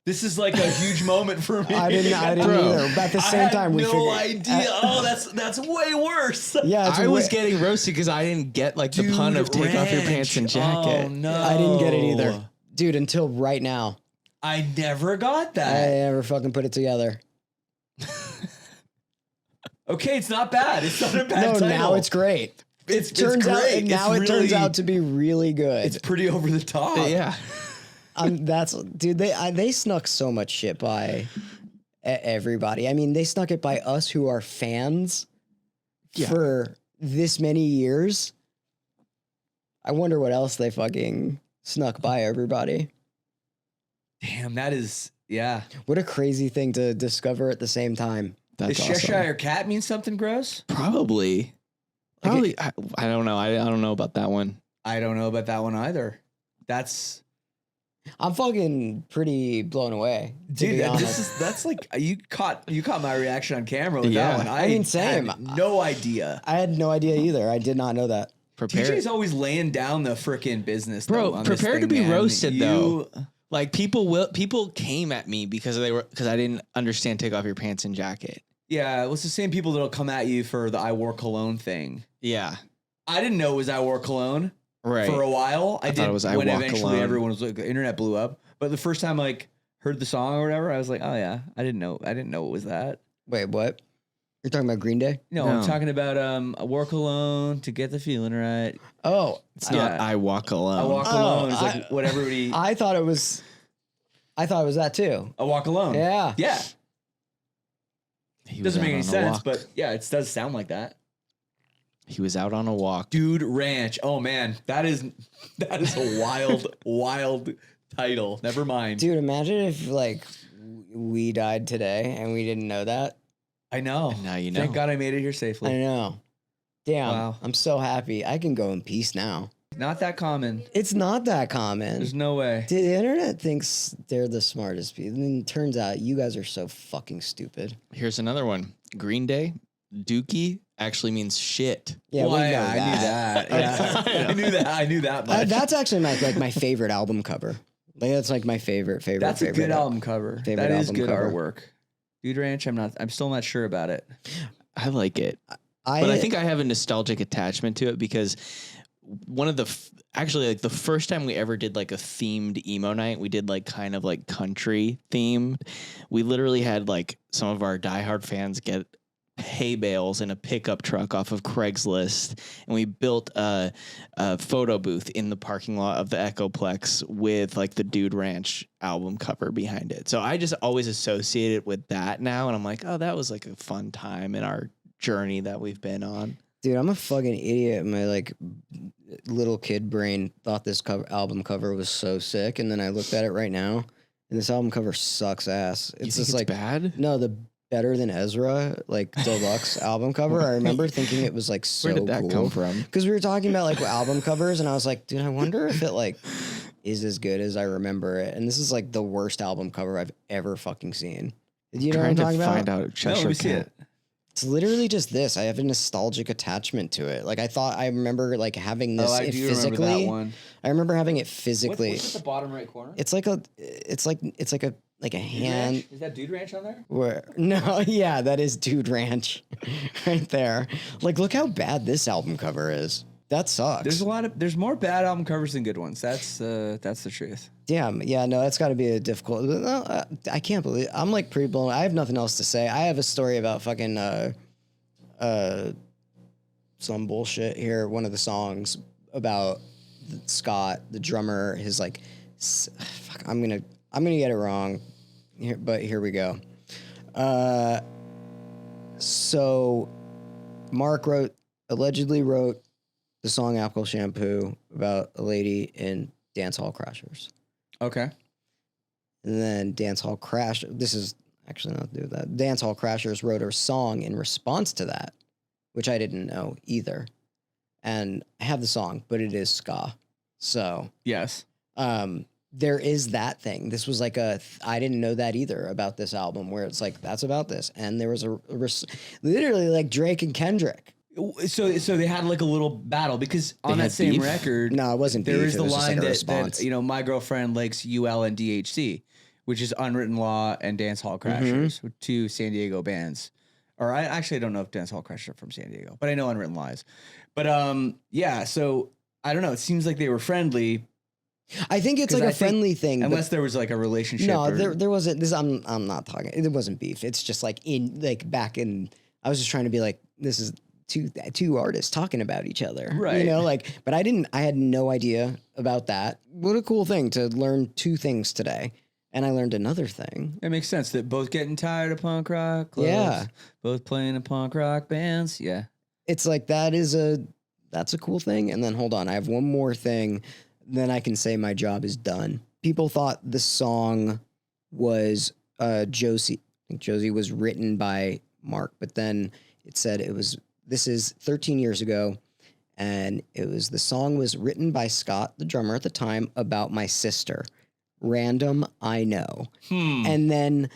This is like a huge moment for me. I didn't either. But at the same time, we no figured. idea. That's way worse. Yeah, it's I was getting roasted because I didn't get like the pun of take off your pants and jacket. Oh no, I didn't get it either, dude. Until right now, I never got I that. never fucking put it together. Okay, it's not bad. It's not a bad No, title. now it's great. It's Turns out, great. and now It's it turns really- out to be really good. It's pretty over the top. Yeah. Dude. They snuck so much shit by everybody. I mean, they snuck it by us who are fans for this many years. I wonder what else they fucking snuck by everybody. Damn, that is What a crazy thing to discover at the same time. That's Does awesome. Cheshire Cat mean something gross? Probably. I don't know. I don't know about that one. I don't know about that one either. That's I'm fucking pretty blown away, to dude. be honest. That's like you caught my reaction on camera with Yeah. that one. I mean, same. had no idea. I had no idea either. I did not know that. Prepare. TJ's always laying down the freaking business, Bro, though, on this prepare to thing, be man. roasted, though. Like people came at me because I didn't understand take off your pants and jacket. Yeah, it was the same people that'll come at you for the I wore cologne thing. Yeah. I didn't know it was I wore cologne Right. for a while. I thought did it was I when Walk eventually Alone. everyone was like, the internet blew up. But the first time I like heard the song or whatever, I was like, oh yeah, I didn't know it was that. Wait, what? You're talking about Green Day? No, No. I'm talking about I work alone to get the feeling right. Oh, It's not I walk alone. I walk Oh, alone. It's like what everybody. I thought it was that too. I walk alone. Yeah. Yeah. He was Doesn't out make any on a sense, walk. but yeah, it does sound like that. He was out on a walk. Dude Ranch. Oh man, that is a wild title. Never mind. Dude, imagine if like we died today and we didn't know that. I know. And now you know. Thank God I made it here I safely. know. Damn. Wow. I'm so happy. I can go in peace now. Not that common. It's not that common. There's no way. Dude, the internet thinks they're the smartest people. And it turns out you guys are so fucking stupid. Here's another one. Green Day, Dookie actually means shit. Yeah, Well, we know yeah, I knew that. Yeah. I knew that much. That's actually my favorite album cover. Like that's like my favorite. That's a good album cover. favorite That is album good cover. artwork. Dude Ranch, I'm still not sure about it. I like it. But I think I have a nostalgic attachment to it because one of the actually like the first time we ever did like a themed emo night, we did like kind of like country themed. We literally had like some of our diehard fans get hay bales in a pickup truck off of Craigslist, and we built a photo booth in the parking lot of the Echoplex with like the Dude Ranch album cover behind it. So I just always associate it with that now, and I'm like, oh, that was like a fun time in our journey that we've been on. Dude, I'm a fucking idiot. My like little kid brain thought this album cover was so sick, and then I looked at it right now, and this album cover sucks ass. You It's think just it's like bad? no, the Better Than Ezra like deluxe album cover. I remember thinking it was like so Where did that cool. come from? Because we were talking about like album covers, and I was like, dude, I wonder if it like is as good as I remember it. And this is like the worst album cover I've ever fucking seen. Do you know what I'm Trying to talking find about? out No, Cheshire let me see Cat. it. It's literally just this. I have a nostalgic attachment to it. Like I remember like having this I do physically. remember that one. I remember having it physically. What's at the bottom right corner? It's like a hand. Is that Dude Ranch on there? Where no, yeah, that is Dude Ranch, right there. Like, look how bad this album cover is. That sucks. There's more bad album covers than good ones. That's the truth. Damn, yeah, no, that's got to be a difficult. No, I can't believe I'm like pretty blown. I have nothing else to say. I have a story about fucking some bullshit here. One of the songs about Scott, the drummer, his like, fuck, I'm gonna get it wrong, here, but here we go. So Mark allegedly wrote the song Apple Shampoo about a lady in Dance Hall Crashers. Okay. And then Dance Hall Crash. This is actually not to do with that. Dance Hall Crashers wrote a song in response to that, which I didn't know either. And I have the song, but it is ska. So Yes. there is that thing. This was like I didn't know that either about this album, where it's like that's about this, and there was literally like Drake and Kendrick. So they had like a little battle because on had that same beef? record, No, it wasn't there beef, is it the was just line like a that response. you know, my girlfriend likes UL and DHC, which is Unwritten Law and Dance Hall Crashers, with two San Diego bands. Or I actually don't know if Dance Hall Crashers are from San Diego, but I know Unwritten Law is. But yeah, so I don't know. It seems like they were friendly. I think it's 'Cause like I a think- friendly thing. but- Unless there was like a relationship. No, or, there wasn't. This I'm not talking. It wasn't beef. It's just like back in. I was just trying to be like, this is two artists talking about each other, Right. You know, like. But I didn't. I had no idea about that. What a cool thing to learn two things today, and I learned another thing. It makes sense that both getting tired of punk rock. Clothes, Yeah. Both playing in punk rock bands. Yeah. It's like that's a cool thing. And then hold on, I have one more thing. Then I can say my job is done. People thought the song was Josie. I think Josie was written by Mark, but then it said this is 13 years ago, and the song was written by Scott, the drummer at the time, about my sister. Random, I know. And then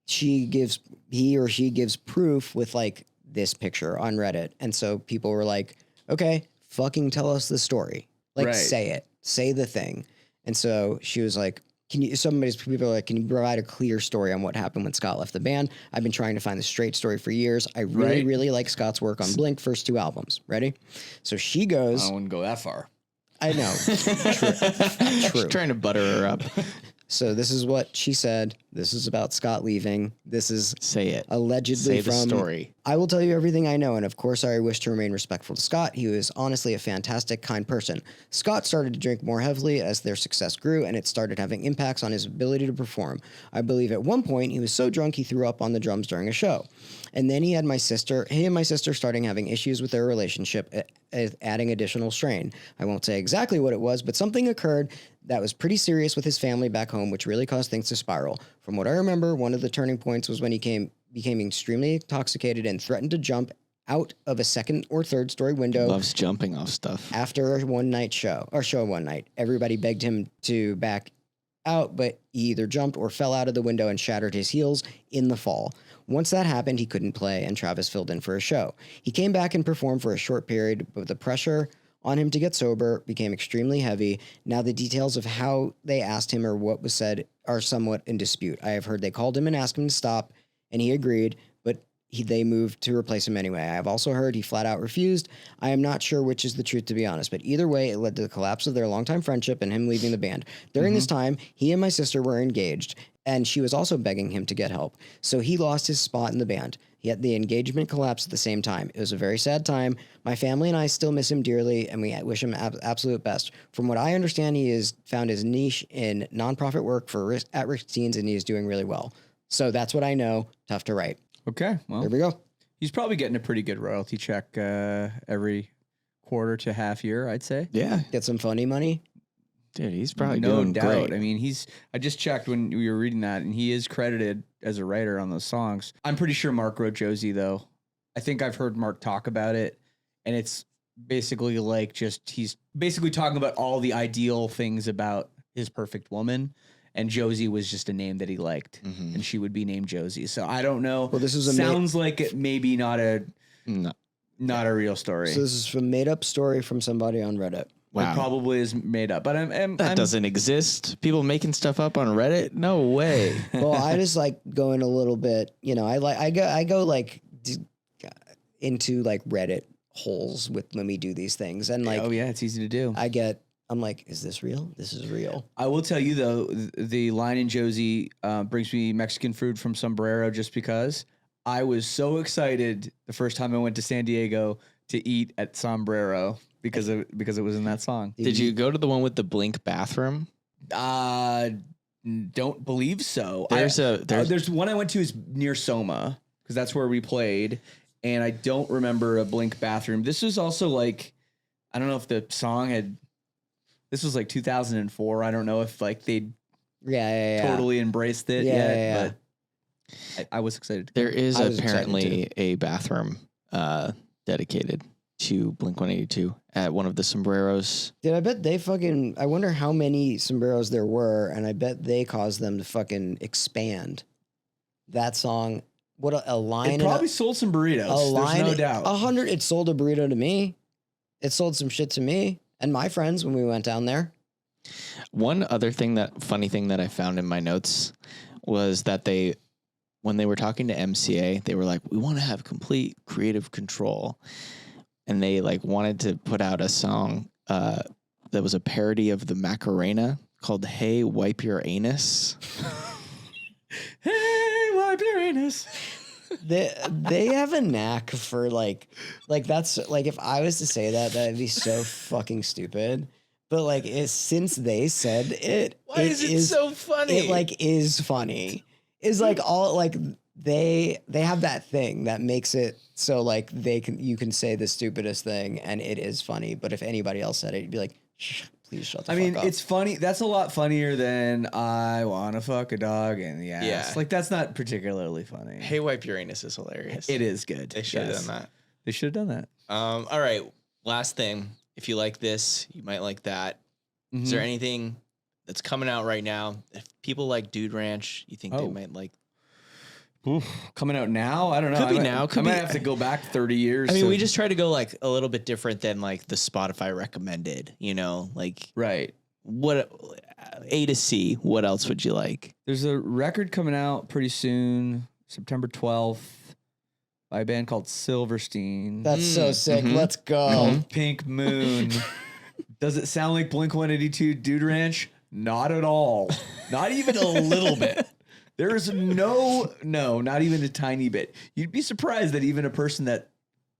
he or she gives proof with like this picture on Reddit. And so people were like, okay, fucking tell us the story. Like, Right. say it. Say the thing. And so she was like, people are like, can you provide a clear story on what happened when Scott left the band? I've been trying to find the straight story for years. I really, Right. really like Scott's work on Blink first two albums. Ready? So she goes, I wouldn't go that far. I know. True. Trying to butter her up. So this is what she said. This is about Scott leaving. This is Say it. allegedly Say the from story. I will tell you everything I know, and of course I wish to remain respectful to Scott. He was honestly a fantastic, kind person. Scott started to drink more heavily as their success grew, and it started having impacts on his ability to perform. I believe at one point he was so drunk he threw up on the drums during a show. And then he and my sister starting having issues with their relationship, adding additional strain. I won't say exactly what it was, but something occurred that was pretty serious with his family back home, which really caused things to spiral. From what I remember, one of the turning points was when he became extremely intoxicated and threatened to jump out of a second or third story window Loves jumping off stuff. after a one night. Everybody begged him to back out, but he either jumped or fell out of the window and shattered his heels in the fall. Once that happened, he couldn't play, and Travis filled in for a show. He came back and performed for a short period, but the pressure on him to get sober became extremely heavy. Now the details of how they asked him or what was said are somewhat in dispute. I have heard they called him and asked him to stop, and he agreed, but they moved to replace him anyway. I have also heard he flat out refused. I am not sure which is the truth, to be honest, but either way, it led to the collapse of their longtime friendship and him leaving the band. During this time, he and my sister were engaged, and she was also begging him to get help. So he lost his spot in the band. Yet the engagement collapsed at the same time. It was a very sad time. My family and I still miss him dearly, and we wish him absolute best. From what I understand, he has found his niche in nonprofit work for at-risk teens, and he is doing really well. So that's what I know. Tough to write. Okay. Well, There we go. he's probably getting a pretty good royalty check every quarter to half year, I'd say. Yeah. Get some funny money. Dude, he's probably No doing doubt. great. I mean, I just checked when we were reading that, and he is credited as a writer on those songs. I'm pretty sure Mark wrote Josie, though. I think I've heard Mark talk about it, and it's basically like he's basically talking about all the ideal things about his perfect woman, and Josie was just a name that he liked, and she would be named Josie. So I don't know. Well, this is sounds like it maybe not a No. real story. So this is a made-up story from somebody on Reddit. It probably is made up, but That doesn't exist. People making stuff up on Reddit? No way. Well, I just like going a little bit, I go like into like Reddit holes when we do these things. And like, oh yeah, it's easy to do. I'm like, is this real? This is real. I will tell you though, the line in Josie brings me Mexican food from Sombrero just because I was so excited the first time I went to San Diego to eat at Sombrero because it was in that song. Did you go to the one with the Blink bathroom? Don't believe so. There's one I went to is near Soma because that's where we played, and I don't remember a Blink bathroom. This was also like, I don't know if the song had. This was like 2004. I don't know if like they totally embraced it yet, but I was excited. There is I was apparently a bathroom dedicated to Blink-182 at one of the sombreros. Dude, I bet I wonder how many sombreros there were, and I bet they caused them to fucking expand that song what a line. It probably sold some burritos. A line, There's no doubt. 100. It sold a burrito to me. It sold some shit to me and my friends when we went down there. One other funny thing that I found in my notes was that when they were talking to MCA, they were like, we want to have complete creative control. And they like wanted to put out a song that was a parody of the Macarena called Hey, Wipe Your Anus. Hey, wipe your anus. They have a knack for like that's like if I was to say that'd be so fucking stupid. But like since they said it, Why is it so funny? It like is funny. Is like all like they have that thing that makes it so like you can say the stupidest thing and it is funny. But if anybody else said it, you'd be like, please shut the fuck up. It's funny. That's a lot funnier than I wanna fuck a dog in the ass. Yeah. Like that's not particularly funny. Hey, Wipe Your Anus is hilarious. It is good. They should have done that. They should have done that. All right. Last thing. If you like this, you might like that. Is there anything that's coming out right now? If people like Dude Ranch, you think they might like? Coming out now? I don't know. Could be now. I might have to go back 30 years. I mean, we just try to go like a little bit different than like the Spotify recommended, you know, like right. What A to C, what else would you like? There's a record coming out pretty soon, September 12th, by a band called Silverstein. That's so sick. Let's go. Called Pink Moon. Does it sound like Blink-182 Dude Ranch? Not at all. Not even a little bit. There is no, not even a tiny bit. You'd be surprised that even a person that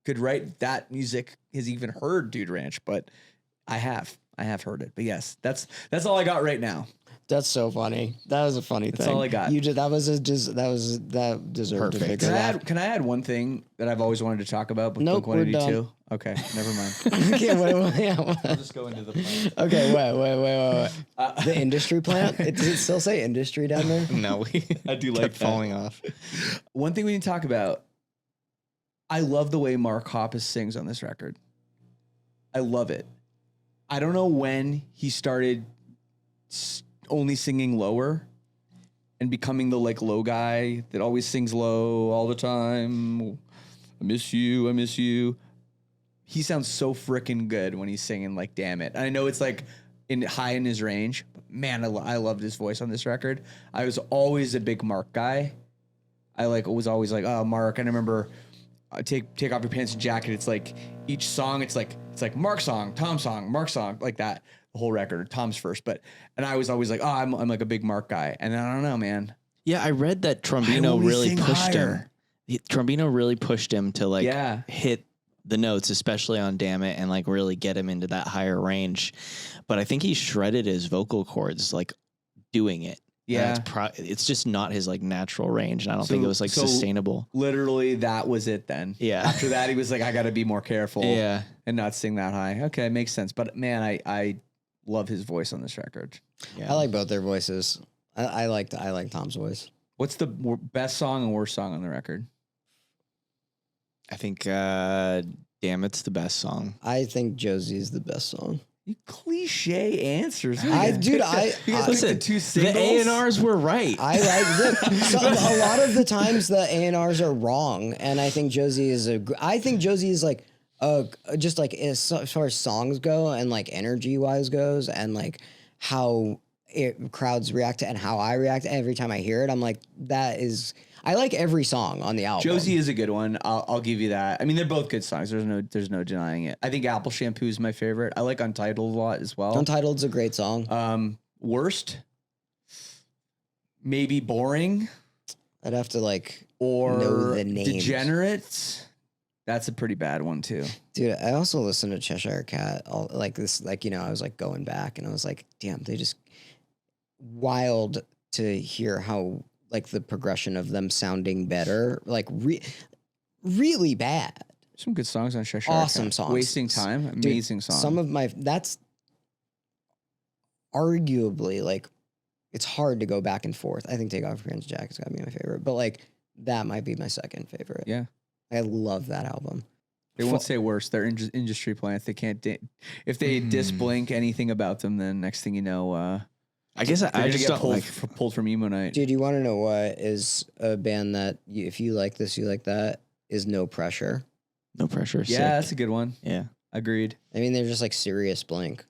could write that music has even heard Dude Ranch, but I have heard it. But yes, that's all I got right now. That's so funny. That was a funny thing. That's all I got. That deserved to Perfect. fix Can I add one thing that I've always wanted to talk about? With Nope, we're Blink-182? Okay, never mind. Okay, wait. I'll just go into the plan. Okay, wait. The industry plant? Does it still say industry down there? No, I do kept like falling off. One thing we need to talk about. I love the way Mark Hoppus sings on this record. I love it. I don't know when he started only singing lower and becoming the like low guy that always sings low all the time. I miss you. He sounds so freaking good when he's singing like Dammit. I know it's like high in his range, but man, I loved his voice on this record. I was always a big Mark guy. I was always like, oh, Mark. And I remember take off your pants and jacket. It's like each song, it's like Mark song, Tom song, Mark song, like that. The whole record, or Tom's first, and I was always like, oh, I'm like a big Mark guy, and I don't know, man. Yeah, I read that Trombino really pushed him. Trombino really pushed him to like hit the notes, especially on Dammit, and like really get him into that higher range. But I think he shredded his vocal cords like doing it. Yeah, it's just not his like natural range, and I don't think it was like sustainable. Literally, that was it then. Yeah. After that, he was like, I got to be more careful. Yeah, and not sing that high. Okay, makes sense. But man, I love his voice on this record. Yeah. I like both their voices. I like Tom's voice. What's the best song and worst song on the record? I think Dammit's the best song. I think Josie is the best song. You cliche answers. Listen, the two singles. The A&Rs were right. I like a lot of the times the A&Rs are wrong, and I think Josie is like just like as far as songs go and like energy wise goes and like how crowds react to and how I react every time I hear it. I'm like, I like every song on the album. Josie is a good one. I'll give you that. I mean, they're both good songs. There's no denying it. I think Apple Shampoo is my favorite. I like Untitled a lot as well. Untitled's a great song. Worst, maybe Boring. I'd have to or know the names. Degenerates. That's a pretty bad one too. Dude, I also listened to Cheshire Cat I was like going back and I was like, damn, they just wild to hear how like the progression of them sounding better, like really bad. Some good songs on Cheshire Awesome Cat. songs. Wasting Time, amazing Dude, song. That's arguably like, it's hard to go back and forth. I think Take Off Your Pants and Jacket's gotta be my favorite, but like that might be my second favorite. Yeah. I love that album. They won't say worse. They're industry plants. They can't. If they diss Blink anything about them, then next thing you know, I guess They're I gonna just get don't pulled, like. pulled from emo night. Dude, you want to know what is a band that if you like this, you like that, is No Pressure. No pressure. Yeah, Sick. that's a good one. Yeah. Agreed. I mean, they're just like serious Blink.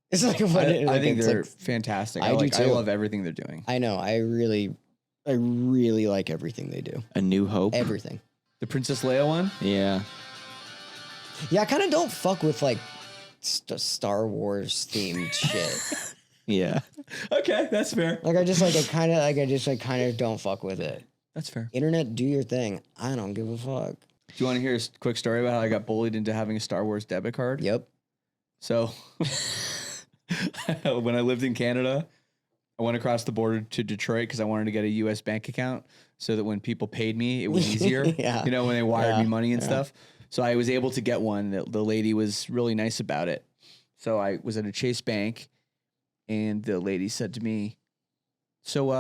It's like what I think it's they're like, fantastic. I do I too. love everything they're doing. I know. I really like everything they do. A New Hope. Everything. The Princess Leia one. Yeah. Yeah, I kind of don't fuck with like Star Wars themed shit. Yeah. Okay, that's fair. Like I kind of don't fuck with it. That's fair. Internet, do your thing. I don't give a fuck. Do you want to hear a quick story about how I got bullied into having a Star Wars debit card? Yep. So, when I lived in Canada, I went across the border to Detroit because I wanted to get a U.S. bank account so that when people paid me, it was easier. Yeah. You know, when they wired Yeah. me money and Yeah. stuff. So I was able to get one. The lady was really nice about it. So I was at a Chase Bank, and the lady said to me, "So,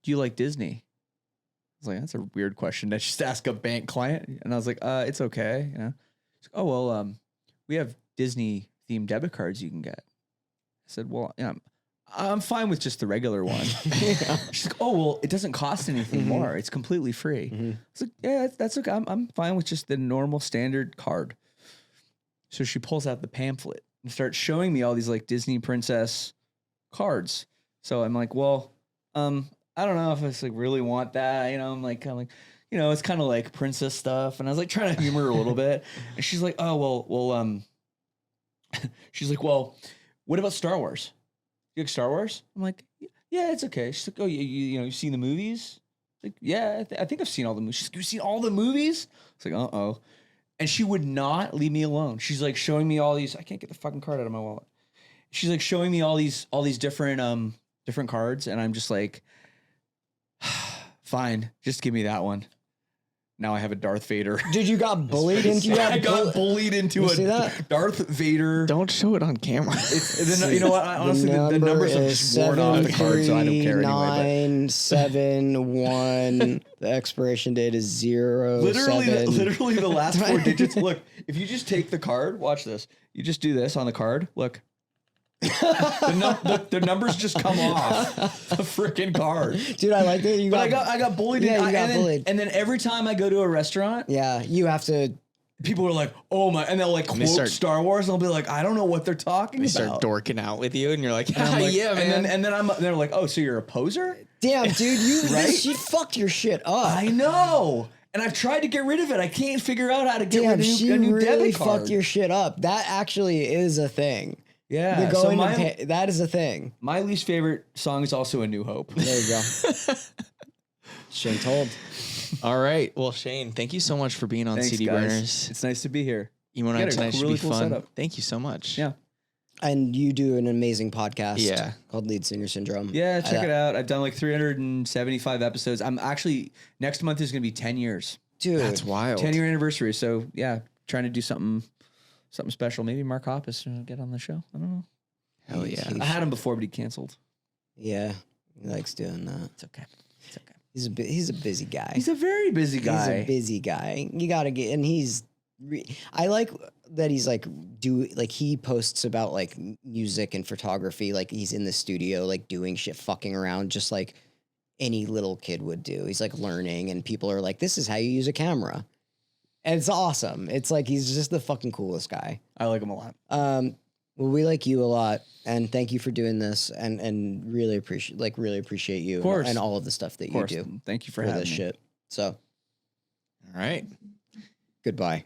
do you like Disney?" I was like, "That's a weird question to just ask a bank client." And I was like, "It's okay." You know. She's like, "Oh well, we have Disney themed debit cards you can get." I said, "Well, yeah, I'm fine with just the regular one." She's like, "Oh well, it doesn't cost anything more. It's completely free." I was like, "Yeah, that's okay. I'm fine with just the normal standard card." So she pulls out the pamphlet and starts showing me all these like Disney princess cards. So I'm like, "Well, I don't know if I like really want that." You know, I'm like, you know, it's kind of like princess stuff. And I was like trying to humor her a little bit. And she's like, "Oh well, she's like, well, what about Star Wars? You like Star Wars?" I'm like, "Yeah, it's okay." She's like, "Oh, you know, you've seen the movies?" Like, "Yeah, I think I've seen all the movies." She's like, "You've seen all the movies?" It's like, "Uh-oh." And she would not leave me alone. She's like showing me all these. I can't get the fucking card out of my wallet. She's like showing me all these different different cards, and I'm just like, fine, just give me that one. Now I have a Darth Vader. Dude, you got bullied into I got bullied into You see a that? Darth Vader. Don't show it on camera. You know what? Honestly, the numbers have just worn off the card, so I don't care anyway. 73971. The expiration date is 07. Literally the last four digits. Look, if you just take the card, watch this. You just do this on the card. Look. The numbers just come off the freaking card. Dude, I like that. But I got bullied. Yeah, you got bullied. And then every time I go to a restaurant, Yeah, you have to. people are like, "Oh my!" And they'll like quote start- Star Wars, and I'll be like, "I don't know what they're talking They about." start dorking out with you, and you're like, And I'm like- yeah, man. And then they're like, "Oh, so you're a poser?" Damn, dude, you Right? she fucked your shit up. I know. And I've tried to get rid of it. I can't figure out how to get Damn, rid of she a new really debit card. fucked your shit up. That actually is a thing. Yeah. The So going my, to pay, that is a thing. my least favorite song is also A New Hope. There you go. Shane told. All right. Well, Shane, thank you so much for being on Thanks, CD guys. Burners. It's nice to be here. Emo You Night got a tonight should really be cool fun. setup. Thank you so much. Yeah. And you do an amazing podcast Yeah. called Lead Singer Syndrome. Yeah, check it out. I've done like 375 episodes. I'm actually, next month is going to be 10 years. Dude. That's wild. 10-year anniversary. So, yeah, trying to do something special. Maybe Mark Hoppus will get on the show. I don't know. Hell yeah. I had him before, but he canceled. Yeah, he likes doing that. It's okay. It's okay. He's a busy guy. He's a very busy guy. He's a busy guy. You gotta get, and I like that he's like he posts about like music and photography, like he's in the studio, like doing shit, fucking around, just like any little kid would do. He's like learning, and people are like, "This is how you use a camera," and it's awesome. It's like he's just the fucking coolest guy. I like him a lot. Well, we like you a lot, and thank you for doing this, and really appreciate you, Of course. and all of the stuff that Of you course. do Thank you for for having this me. shit. So, All right. goodbye.